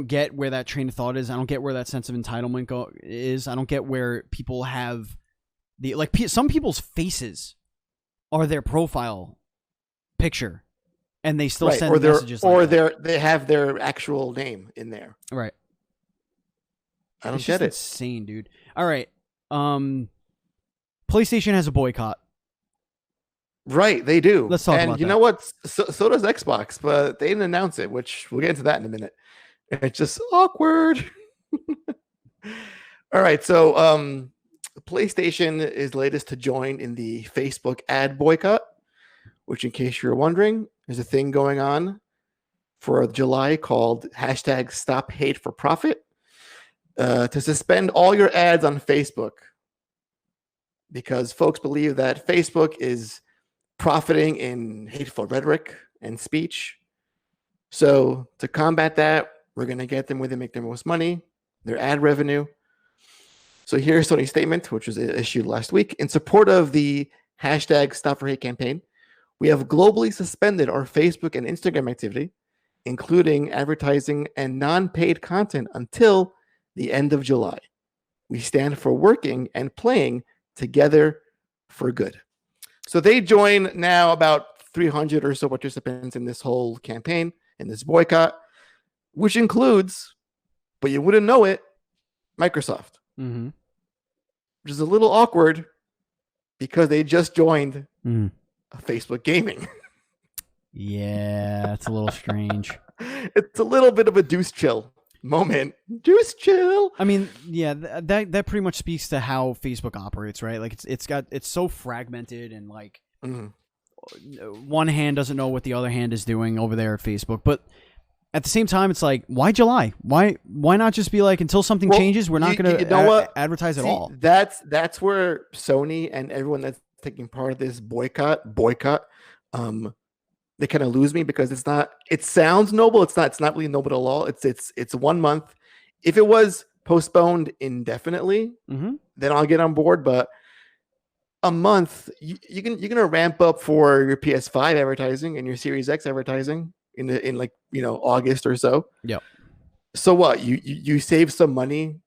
get where that train of thought is. I don't get where that sense of entitlement is. I don't get where people have some people's faces are their profile picture, and they still send messages. They have their actual name in there. Right. I don't get it. Insane, dude. All right. PlayStation has a boycott. Right, they do. Let's talk about that. And you know what? So does Xbox, but they didn't announce it, which we'll get into that in a minute. It's just awkward. All right, so PlayStation is latest to join in the Facebook ad boycott, which, in case you're wondering, there's a thing going on for July called #StopHateForProfit to suspend all your ads on Facebook because folks believe that Facebook is profiting in hateful rhetoric and speech. So to combat that, we're going to get them where they make their most money, their ad revenue. So here's Sony's statement, which was issued last week. In support of the #StopForHate campaign, we have globally suspended our Facebook and Instagram activity, including advertising and non-paid content until the end of July. We stand for working and playing together for good. So they join now about 300 or so participants in this whole campaign, in this boycott, which includes, but you wouldn't know it, Microsoft. Mm-hmm. Which is a little awkward because they just joined Facebook Gaming. Yeah, it's a little strange. It's a little bit of a deuce chill moment. Deuce chill. I mean, yeah, that pretty much speaks to how Facebook operates, right? Like it's so fragmented and like one hand doesn't know what the other hand is doing over there at Facebook. But at the same time, it's like, why July? Why not just be like, until something changes, we're not going to advertise at all? That's where Sony and everyone that's taking part of this boycott, they kind of lose me because it sounds noble. It's not really noble at all. It's 1 month. If it was postponed indefinitely, Mm-hmm. then I'll get on board. But a month, you're gonna ramp up for your PS5 advertising and your Series X advertising in like August or so. Yep. So what? You save some money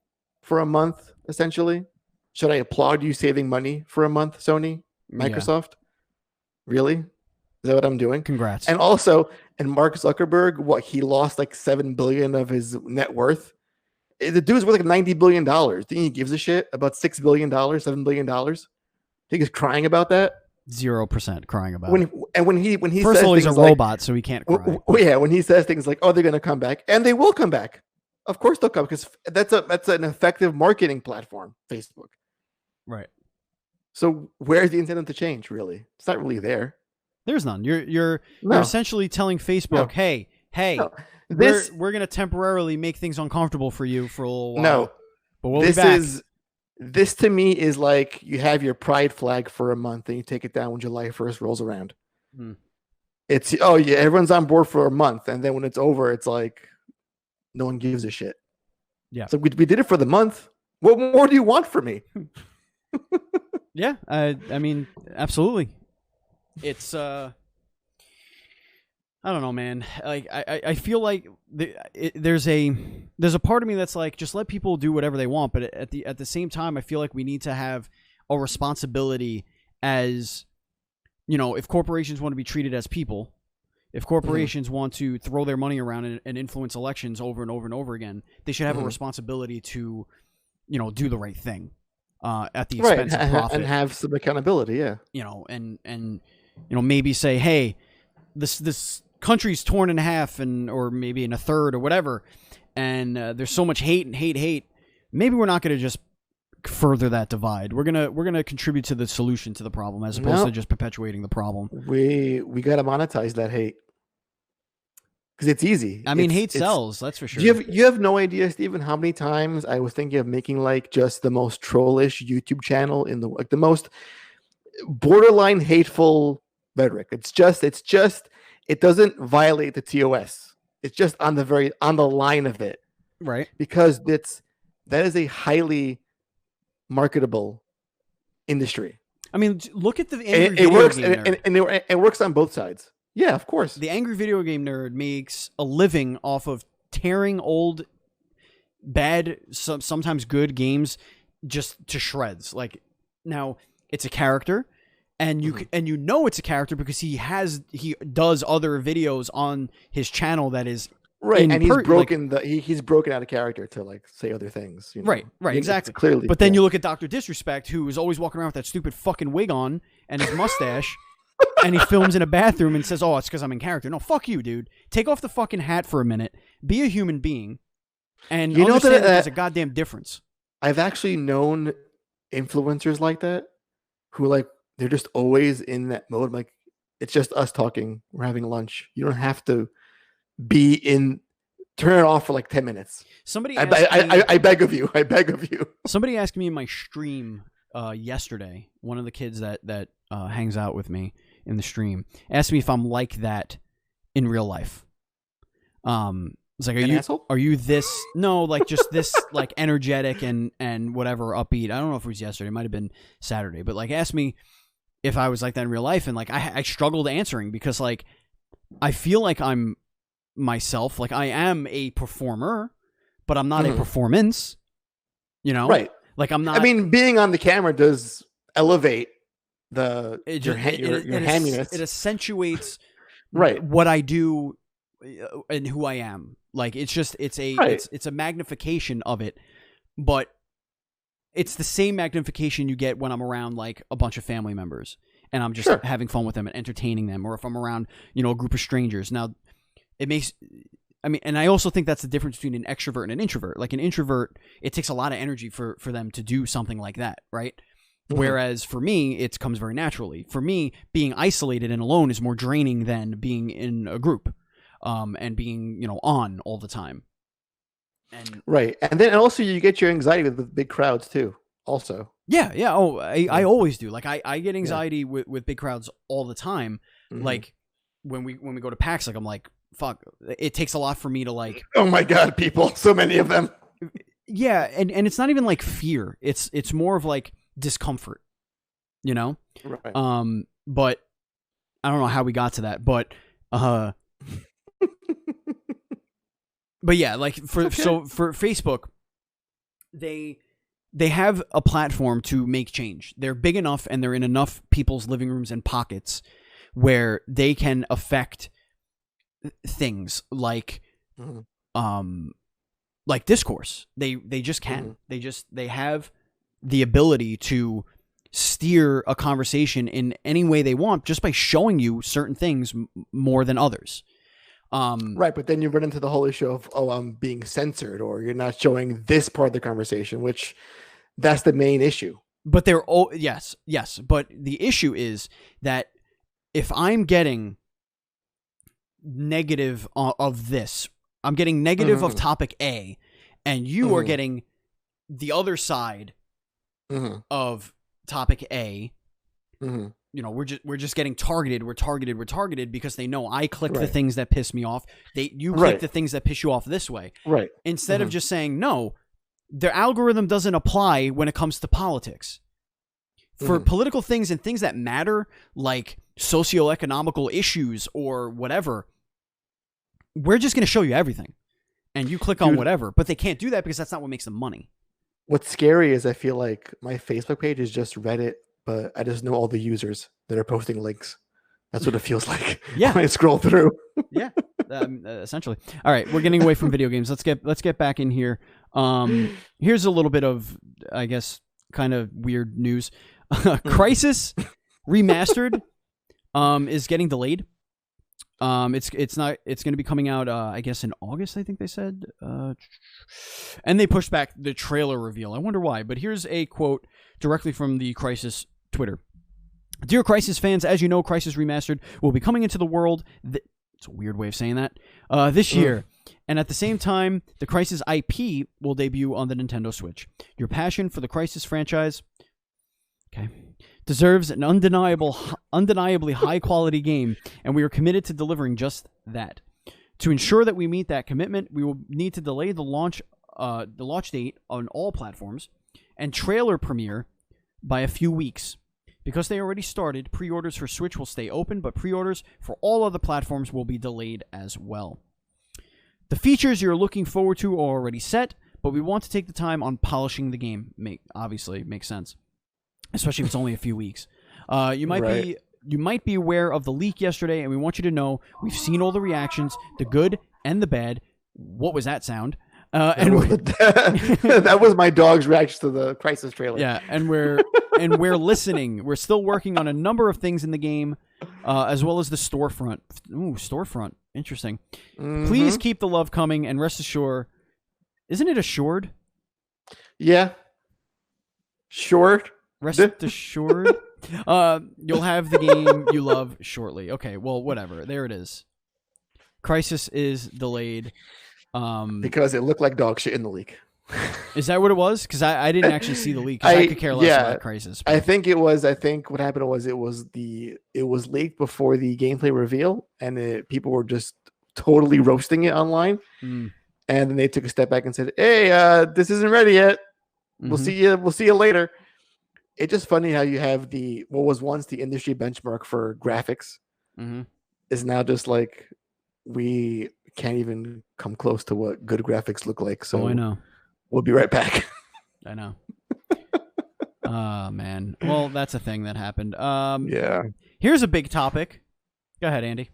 for a month essentially. Should I applaud you saving money for a month, Sony, Microsoft? Yeah. Really? Is that what I'm doing? Congrats. And Mark Zuckerberg, what, he lost like $7 billion of his net worth. The dude's worth like $90 billion. Think he gives a shit about $6 billion, $7 billion? Think he's crying about that? 0% crying about it. When he first says of all, he's a like, robot, so he can't cry. Yeah, when he says things like, "Oh, they're gonna come back," and they will come back. Of course they'll come, because that's an effective marketing platform, Facebook. Right. So where's the incentive to change? Really, it's not really there. There's none. You're essentially telling Facebook, "Hey, we're gonna temporarily make things uncomfortable for you for a little while." No, but we'll be back. This to me is like you have your pride flag for a month and you take it down when July 1st rolls around. It's, oh yeah, everyone's on board for a month, and then when it's over, it's like no one gives a shit. Yeah. So we did it for the month. What more do you want from me? Yeah, I mean, absolutely. It's I don't know, man. Like I feel like there's a part of me that's like, just let people do whatever they want, but at the same time, I feel like we need to have a responsibility as, if corporations want to be treated as people, if corporations want to throw their money around and influence elections over and over and over again, they should have a responsibility to, do the right thing at the expense of profit and have some accountability. Yeah, and maybe say, hey, this country's torn in half or maybe in a third or whatever, and there's so much hate. Maybe we're not going to just further that divide. We're gonna contribute to the solution to the problem as opposed to just perpetuating the problem. We got to monetize that hate, because it's easy. I mean, hate sells, that's for sure. You have no idea, Stephen, how many times I was thinking of making like just the most trollish YouTube channel in the most borderline hateful rhetoric. It's just it doesn't violate the TOS. It's just on the line of it, right? Because that is a highly marketable industry. I mean, look at the angry it works, video game and it works on both sides. Yeah, of course. The angry video game nerd makes a living off of tearing old, bad, sometimes good games just to shreds. Like, now it's a character, and it's a character because he does other videos on his channel that is right, and he's broken out of character to like say other things. Right, exactly. Clearly, but then you look at Dr. Disrespect, who is always walking around with that stupid fucking wig on and his mustache. And he films in a bathroom and says, "Oh, it's because I'm in character." No, fuck you, dude. Take off the fucking hat for a minute. Be a human being, and understand that there's a goddamn difference. I've actually known influencers like that, who like they're just always in that mode. Like, it's just us talking. We're having lunch. You don't have to be in. Turn it off for like 10 minutes. I beg of you. I beg of you. Somebody asked me in my stream yesterday. One of the kids that hangs out with me in the stream asked me if I'm like that in real life. It's like, are you this? No, like just this, like energetic and whatever, upbeat. I don't know if it was yesterday. It might have been Saturday, but like asked me if I was like that in real life, and like I struggled answering because like I feel like I'm myself. Like I am a performer, but I'm not a performance. Right? Like I'm not. I mean, being on the camera does elevate your haminess. It accentuates what I do and who I am. Like it's a magnification of it, but it's the same magnification you get when I'm around like a bunch of family members and I'm just having fun with them and entertaining them, or if I'm around a group of strangers. Now it makes, I mean, and I also think that's the difference between an extrovert and an introvert. Like an introvert, it takes a lot of energy for them to do something like that, right? Mm-hmm. Whereas for me, it comes very naturally. For me, being isolated and alone is more draining than being in a group, and being, on all the time. And and then also you get your anxiety with big crowds too. Also, yeah. Oh, I always do. Like I get anxiety with big crowds all the time. Mm-hmm. Like when we go to PAX, like I'm like, fuck, it takes a lot for me to like. Oh my god, people, so many of them. Yeah, and it's not even like fear. It's more of like discomfort, you know? Right. But I don't know how we got to that, but yeah, like for Facebook, they have a platform to make change. They're big enough and they're in enough people's living rooms and pockets where they can affect things like like discourse. They just can. They have the ability to steer a conversation in any way they want just by showing you certain things more than others. Right, but then you run into the whole issue of, I'm being censored, or you're not showing this part of the conversation, which that's the main issue. But yes. But the issue is that if I'm getting negative of this, I'm getting negative of topic A, and you are getting the other side of topic A. You know, we're just getting targeted. We're targeted because they know I click the things that piss me off. You click the things that piss you off this way. Right. Instead of just saying, no, their algorithm doesn't apply when it comes to politics. For political things and things that matter, like socioeconomical issues or whatever, we're just going to show you everything. And you click on whatever. But they can't do that because that's not what makes them money. What's scary is I feel like my Facebook page is just Reddit, but I just know all the users that are posting links. That's what it feels like when I scroll through. Yeah, essentially. All right, we're getting away from video games. Let's get back in here. Here's a little bit of, I guess, kind of weird news. Crisis Remastered is getting delayed. It's going to be coming out, I guess, in August, I think they said. And they pushed back the trailer reveal. I wonder why. But here's a quote directly from the Crisis Twitter. Dear Crisis fans, as you know, Crisis Remastered will be coming into the world. It's a weird way of saying that. This year. And at the same time, the Crisis IP will debut on the Nintendo Switch. Your passion for the Crisis franchise, deserves an undeniably high-quality game, and we are committed to delivering just that. To ensure that we meet that commitment, we will need to delay the launch date on all platforms and trailer premiere by a few weeks. Because they already started, pre-orders for Switch will stay open, but pre-orders for all other platforms will be delayed as well. The features you're looking forward to are already set, but we want to take the time on polishing the game. Obviously, makes sense. Especially if it's only a few weeks. You might be aware of the leak yesterday, and we want you to know we've seen all the reactions, the good and the bad. What was that sound? That was my dog's reaction to the Crisis trailer. Yeah, and we're listening. We're still working on a number of things in the game, as well as the storefront. Ooh, storefront. Interesting. Please keep the love coming, and rest assured. Isn't it assured? Yeah. Short. Rest assured. You'll have the game you love shortly. Okay, well, whatever. There it is. Crisis is delayed. Because it looked like dog shit in the leak. Is that what it was? Because I didn't actually see the leak. I could care less about Crisis. But. I think what happened was it was leaked before the gameplay reveal, and people were just totally roasting it online. And then they took a step back and said, "Hey, this isn't ready yet. We'll see you. We'll see you later." It's just funny how you have what was once the industry benchmark for graphics is now just like we can't even come close to what good graphics look like. So I know. We'll be right back. I know. Oh, man. Well, that's a thing that happened. Yeah. Here's a big topic. Go ahead, Andy.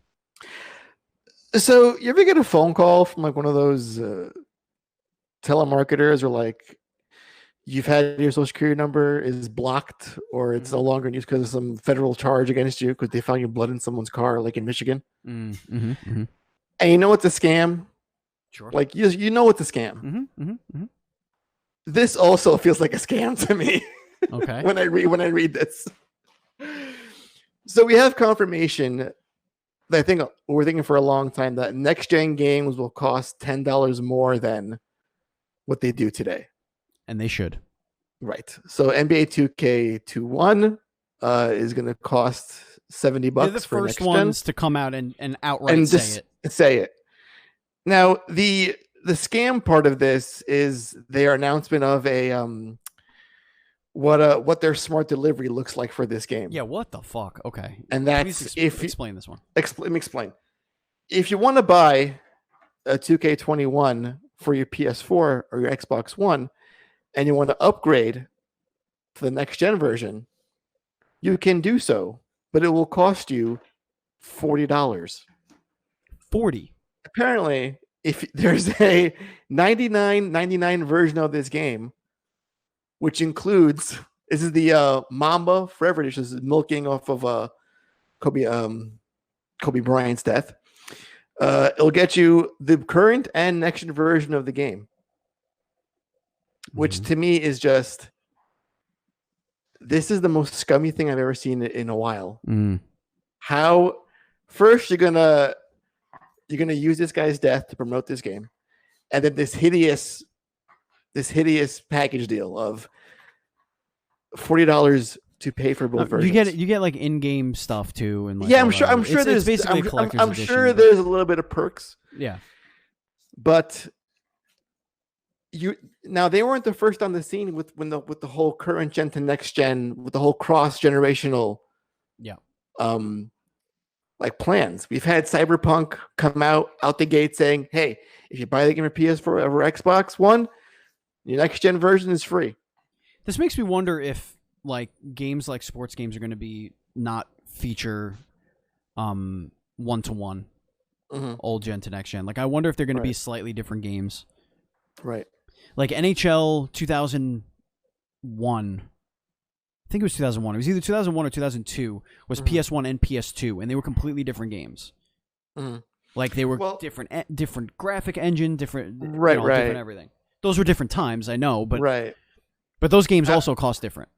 So you ever get a phone call from like one of those telemarketers, or like you've had your social security number is blocked, or it's no longer in use because of some federal charge against you because they found your blood in someone's car, like in Michigan? And you know it's a scam. Sure. Like you know it's a scam. This also feels like a scam to me. Okay. when I read this. So we have confirmation that I think we're thinking for a long time that next gen games will cost $10 more than what they do today. And they should. Right. So NBA 2K21 is going to cost $70 They're the for first next ones gen. to come out and outright say it. Say it. Now, the the scam part of this is their announcement of a what their smart delivery looks like for this game. Yeah, what the fuck? Okay. And that's explain this one. Let me explain. If you want to buy a 2K21 for your PS4 or your Xbox One, and you want to upgrade to the next gen version, you can do so, but it will cost you $40. 40. Apparently, if there's a $99.99 version of this game, which includes, this is the Mamba Forever Edition. This is milking off of Kobe Bryant's death. It'll get you the current and next gen version of the game, which to me is just, this is the most scummy thing I've ever seen in a while. How first you're gonna use this guy's death to promote this game, and then this hideous package deal of $40 to pay for both versions. You get like in-game stuff too, and like yeah, I'm sure there's basically a collector's I'm edition, sure there's a little bit of perks. Yeah, but now they weren't the first on the scene with the whole current gen to next gen, with the whole cross generational, like plans. We've had Cyberpunk come out the gate saying, "Hey, if you buy the game for PS4 or Xbox One, your next gen version is free." This makes me wonder if like games like sports games are going to be not feature one-to-one, old gen to next gen. Like I wonder if they're going to be slightly different games. Right. Like NHL 2001, I think it was 2001. It was either 2001 or 2002. Was PS1 and PS2, and they were completely different games. Like they were different graphic engine, different different everything. Those were different times, I know, but but those games also cost different.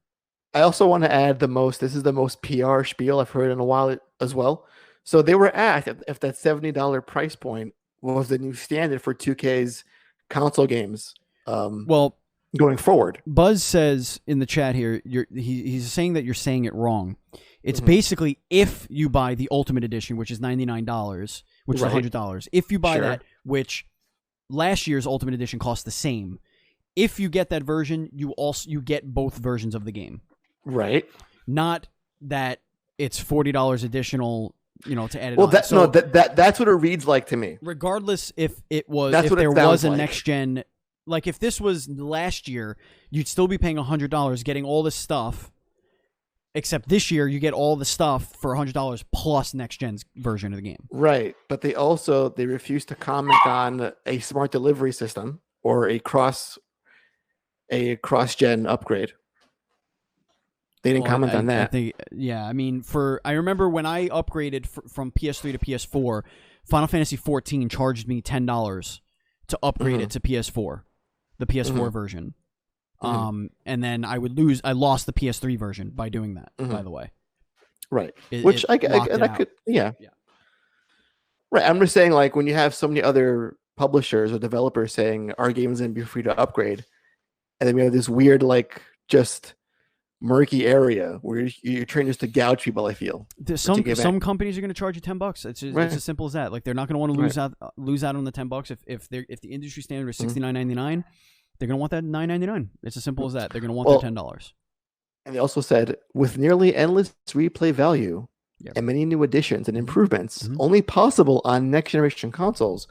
I also want to add this is the most PR spiel I've heard in a while as well. So they were asked if that $70 price point was the new standard for 2K's console games. Going forward, Buzz says in the chat here, he's saying that you're saying it wrong. It's basically if you buy the Ultimate Edition, which is $99, which is $100. If you buy that, which last year's Ultimate Edition cost the same. If you get that version, you get both versions of the game. Right. Not that it's $40 additional, to add it on. That's what it reads like to me. Regardless if there was a next gen, like if this was last year, you'd still be paying $100 getting all this stuff. Except this year, you get all the stuff for $100 plus next gen's version of the game. Right, but they refuse to comment on a smart delivery system or a cross gen upgrade. They didn't comment on that. I remember when I upgraded from PS3 to PS4, Final Fantasy XIV charged me $10 to upgrade it to PS4, the PS4 version. And then I lost the PS3 version by doing that, by the way. Right. Right. I'm just saying, like, when you have so many other publishers or developers saying our game is going to be free to upgrade, and then we have this weird, like, just murky area where you're trying just to gouge people, I feel. Some companies are going to charge you $10. It's as simple as that. Like, they're not going to want to lose out on the $10 if the industry standard is $69.99. They're going to want that $9.99. It's as simple as that. They're going to want that $10. And they also said, with nearly endless replay value and many new additions and improvements only possible on next-generation consoles,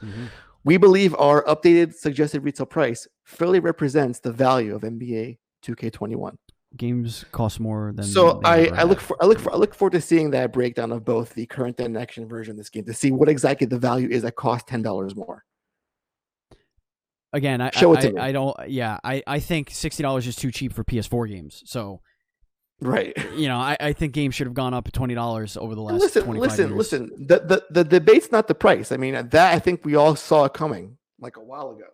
we believe our updated suggested retail price fairly represents the value of NBA 2K21. Games cost more than. So I look forward to seeing that breakdown of both the current and next-gen version of this game to see what exactly the value is that costs $10 more. Again, I think $60 is too cheap for PS4 games. So, I think games should have gone up to $20 over the last 25 years. Listen. The debate's not the price. I mean, that I think we all saw it coming like a while ago.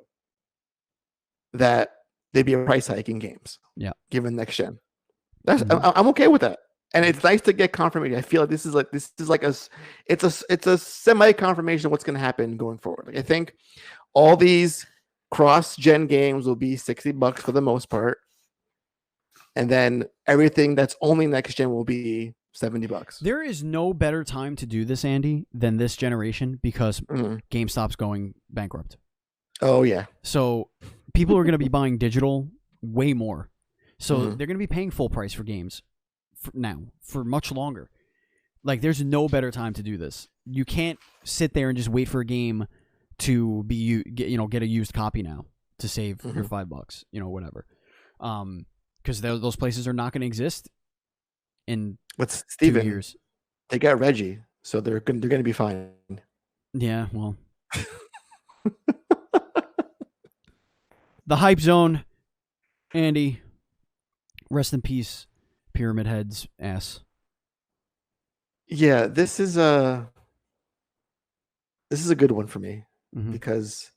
That there'd be a price hike in games. Yeah, given next gen. I'm okay with that, and it's nice to get confirmation. I feel like this is like a semi confirmation of what's going to happen going forward. Like, I think all these cross-gen games will be $60 for the most part, and then everything that's only next-gen will be $70. There is no better time to do this, Andy, than this generation because GameStop's going bankrupt. Oh yeah. So people are going to be buying digital way more. So Mhm. they're going to be paying full price for games now for much longer. Like, there's no better time to do this. You can't sit there and just wait for a game to get a used copy now to save your $5, whatever. Because those places are not going to exist in But 2 Steven, years. they got Reggie, so they're going to be fine. Yeah, well. The Hype Zone, Andy, rest in peace, Pyramid Head's ass. Yeah, this is a good one for me because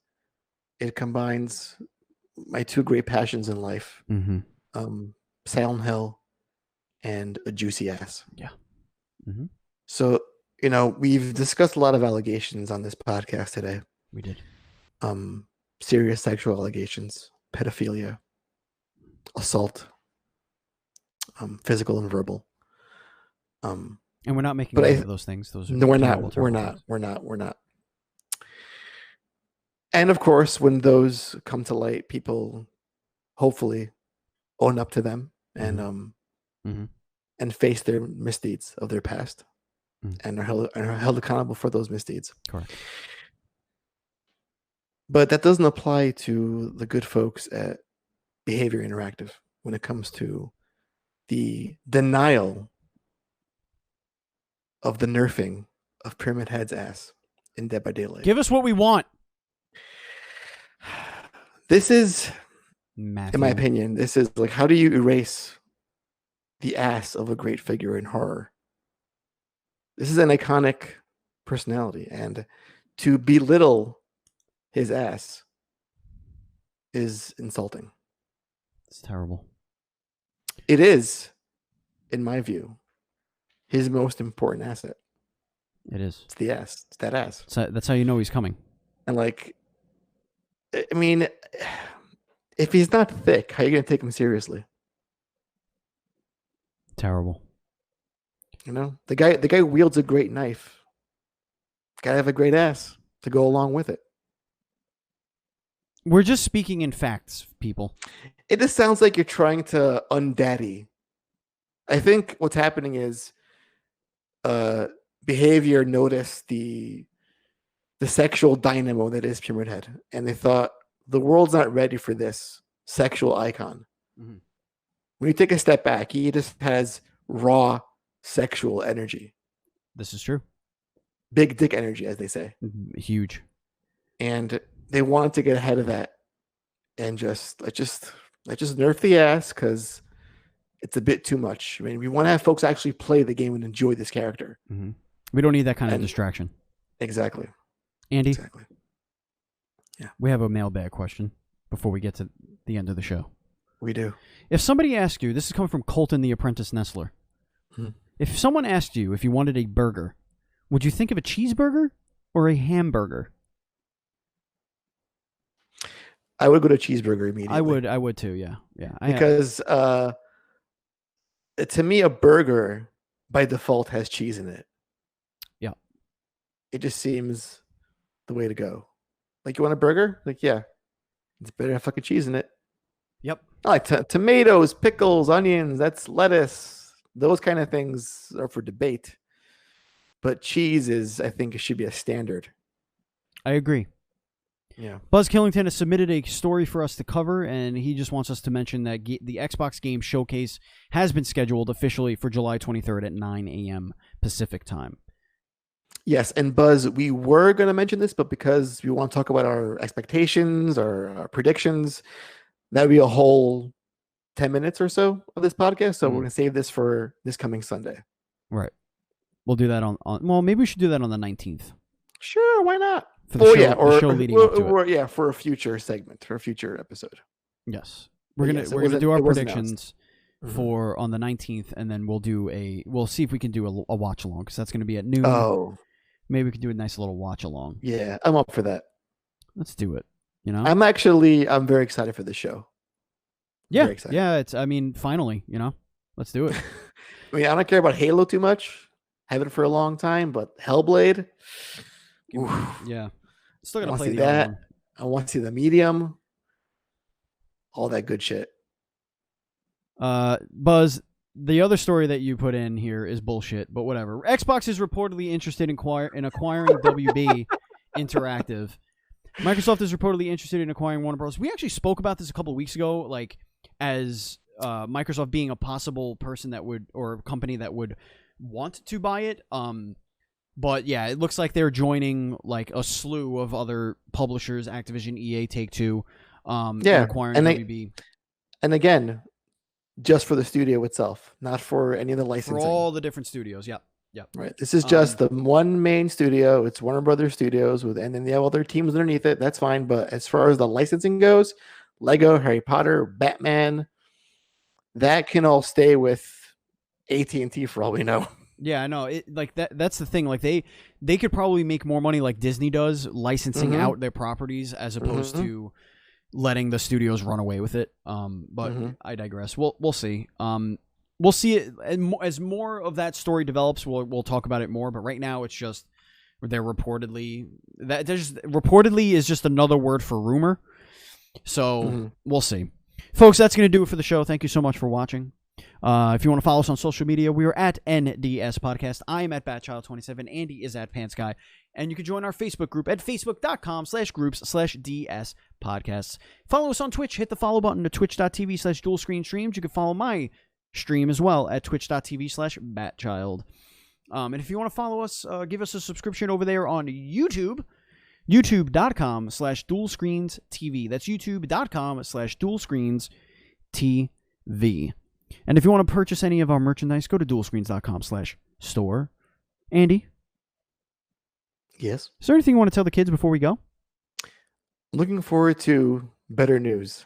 it combines my two great passions in life, Silent Hill and a juicy ass. Yeah. So, we've discussed a lot of allegations on this podcast today. We did. Serious sexual allegations, pedophilia, assault, physical and verbal. And we're not making light of those things. Those are we're not. And of course, when those come to light, people hopefully own up to them and face their misdeeds of their past and are held accountable for those misdeeds. Correct. But that doesn't apply to the good folks at Behavior Interactive when it comes to the denial of the nerfing of Pyramid Head's ass in Dead by Daylight. Give us what we want. This is, Matthew. in my opinion, this is like, how do you erase the ass of a great figure in horror? This is an iconic personality, and to belittle his ass is insulting. It's terrible. It is, in my view, his most important asset. It is. It's the ass. It's that ass. So that's how you know he's coming. And I mean, if he's not thick, how are you going to take him seriously? Terrible. The guy wields a great knife. Gotta have a great ass to go along with it. We're just speaking in facts, people. It just sounds like you're trying to undaddy. I think what's happening is Behavior noticed the sexual dynamo that is Pyramid Head, and they thought the world's not ready for this sexual icon. When you take a step back, he just has raw sexual energy. This is true. Big dick energy, as they say. Huge. And they wanted to get ahead of that and just nerf the ass because it's a bit too much. I mean, we want to have folks actually play the game and enjoy this character. We don't need that kind of distraction. Exactly. Andy? Exactly. Yeah. We have a mailbag question before we get to the end of the show. We do. If somebody asked you, this is coming from Colton the Apprentice Nestler. If someone asked you if you wanted a burger, would you think of a cheeseburger or a hamburger? I would go to cheeseburger immediately. I would too, yeah. Because to me, a burger by default has cheese in it. Yeah. It just seems the way to go. Like, you want a burger? Like, yeah. It's better to have fucking cheese in it. Yep. I like tomatoes, pickles, onions, that's lettuce. Those kind of things are for debate. But cheese I think it should be a standard. I agree. Yeah. Buzz Killington has submitted a story for us to cover, and he just wants us to mention that the Xbox Game Showcase has been scheduled officially for July 23rd at 9 a.m. Pacific time. Yes, and Buzz, we were going to mention this, but because we want to talk about our expectations or our predictions, that would be a whole 10 minutes or so of this podcast, so we're going to save this for this coming Sunday. Right. We'll do that on well, maybe we should do that on the 19th. Sure, why not? For the show leading up to it. Yeah, for a future segment, for a future episode. Yes. We're gonna do our predictions for on the 19th, and then we'll see if we can do a watch along, because that's gonna be at noon. Oh. Maybe we could do a nice little watch along. Yeah, I'm up for that. Let's do it. I'm very excited for this show. Yeah. Yeah, finally, let's do it. I mean, I don't care about Halo too much. Have it for a long time, but Hellblade. Yeah. Still gonna play the that. other one. I want to see the medium. All that good shit. Buzz, the other story that you put in here is bullshit, but whatever. Xbox is reportedly interested in acquiring WB Interactive. Microsoft is reportedly interested in acquiring Warner Bros. We actually spoke about this a couple of weeks ago, like as Microsoft being a possible person that would, or company that would want to buy it. But yeah, it looks like they're joining like a slew of other publishers, Activision, EA, Take-Two, acquiring WB. And again, just for the studio itself, not for any of the licensing. For all the different studios, yep. Right. This is just the one main studio. It's Warner Brothers Studios, and then they have other teams underneath it. That's fine. But as far as the licensing goes, Lego, Harry Potter, Batman, that can all stay with AT&T for all we know. Yeah, I know. That's the thing. Like they could probably make more money like Disney does licensing out their properties as opposed to letting the studios run away with it. But I digress. We'll see. We'll see it as more of that story develops. We'll talk about it more. But right now, it's just they're reportedly is just another word for rumor. So we'll see, folks. That's going to do it for the show. Thank you so much for watching. If you want to follow us on social media, we are at NDS Podcast. I am at Batchild27. Andy is at PantsGuy. And you can join our Facebook group at facebook.com/groups/DS Podcasts. Follow us on Twitch. Hit the follow button to twitch.tv/Duel Screen Streams. You can follow my stream as well at twitch.tv/Batchild. And if you want to follow us, give us a subscription over there on YouTube. youtube.com/Duel Screens TV. That's youtube.com/Duel Screens TV. And if you want to purchase any of our merchandise, go to duelscreens.com/store. Andy? Yes? Is there anything you want to tell the kids before we go? Looking forward to better news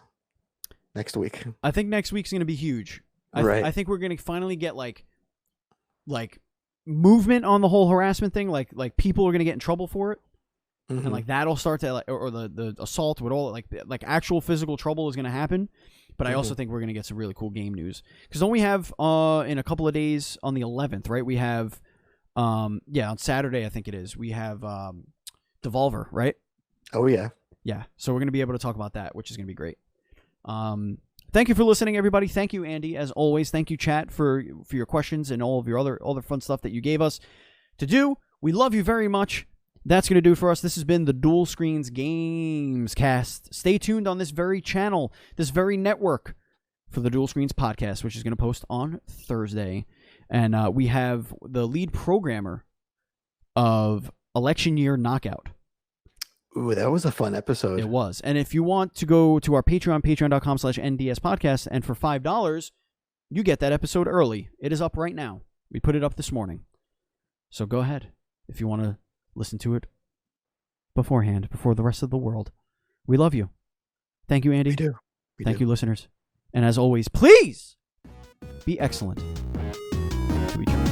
next week. I think next week's going to be huge. I think we're going to finally get like movement on the whole harassment thing. Like people are going to get in trouble for it. And like that'll start to or the assault with all like actual physical trouble is going to happen. But I also think we're going to get some really cool game news. Because don't we have in a couple of days on the 11th, right? We have on Saturday I think it is. We have Devolver, right? Oh yeah. Yeah. So we're going to be able to talk about that, which is going to be great. Thank you for listening, everybody. Thank you, Andy, as always. Thank you, chat, for your questions and all of your other fun stuff that you gave us to do. We love you very much. That's going to do it for us. This has been the Duel Screens Gamescast. Stay tuned on this very channel, this very network, for the Duel Screens Podcast, which is going to post on Thursday. And we have the lead programmer of Election Year Knockout. Ooh, that was a fun episode. It was. And if you want to go to our Patreon, patreon.com/NDS Podcast, and for $5, you get that episode early. It is up right now. We put it up this morning. So go ahead if you want to listen to it beforehand, before the rest of the world. We love you. Thank you, Andy. We do. Thank you, listeners. And as always, please be excellent to each other.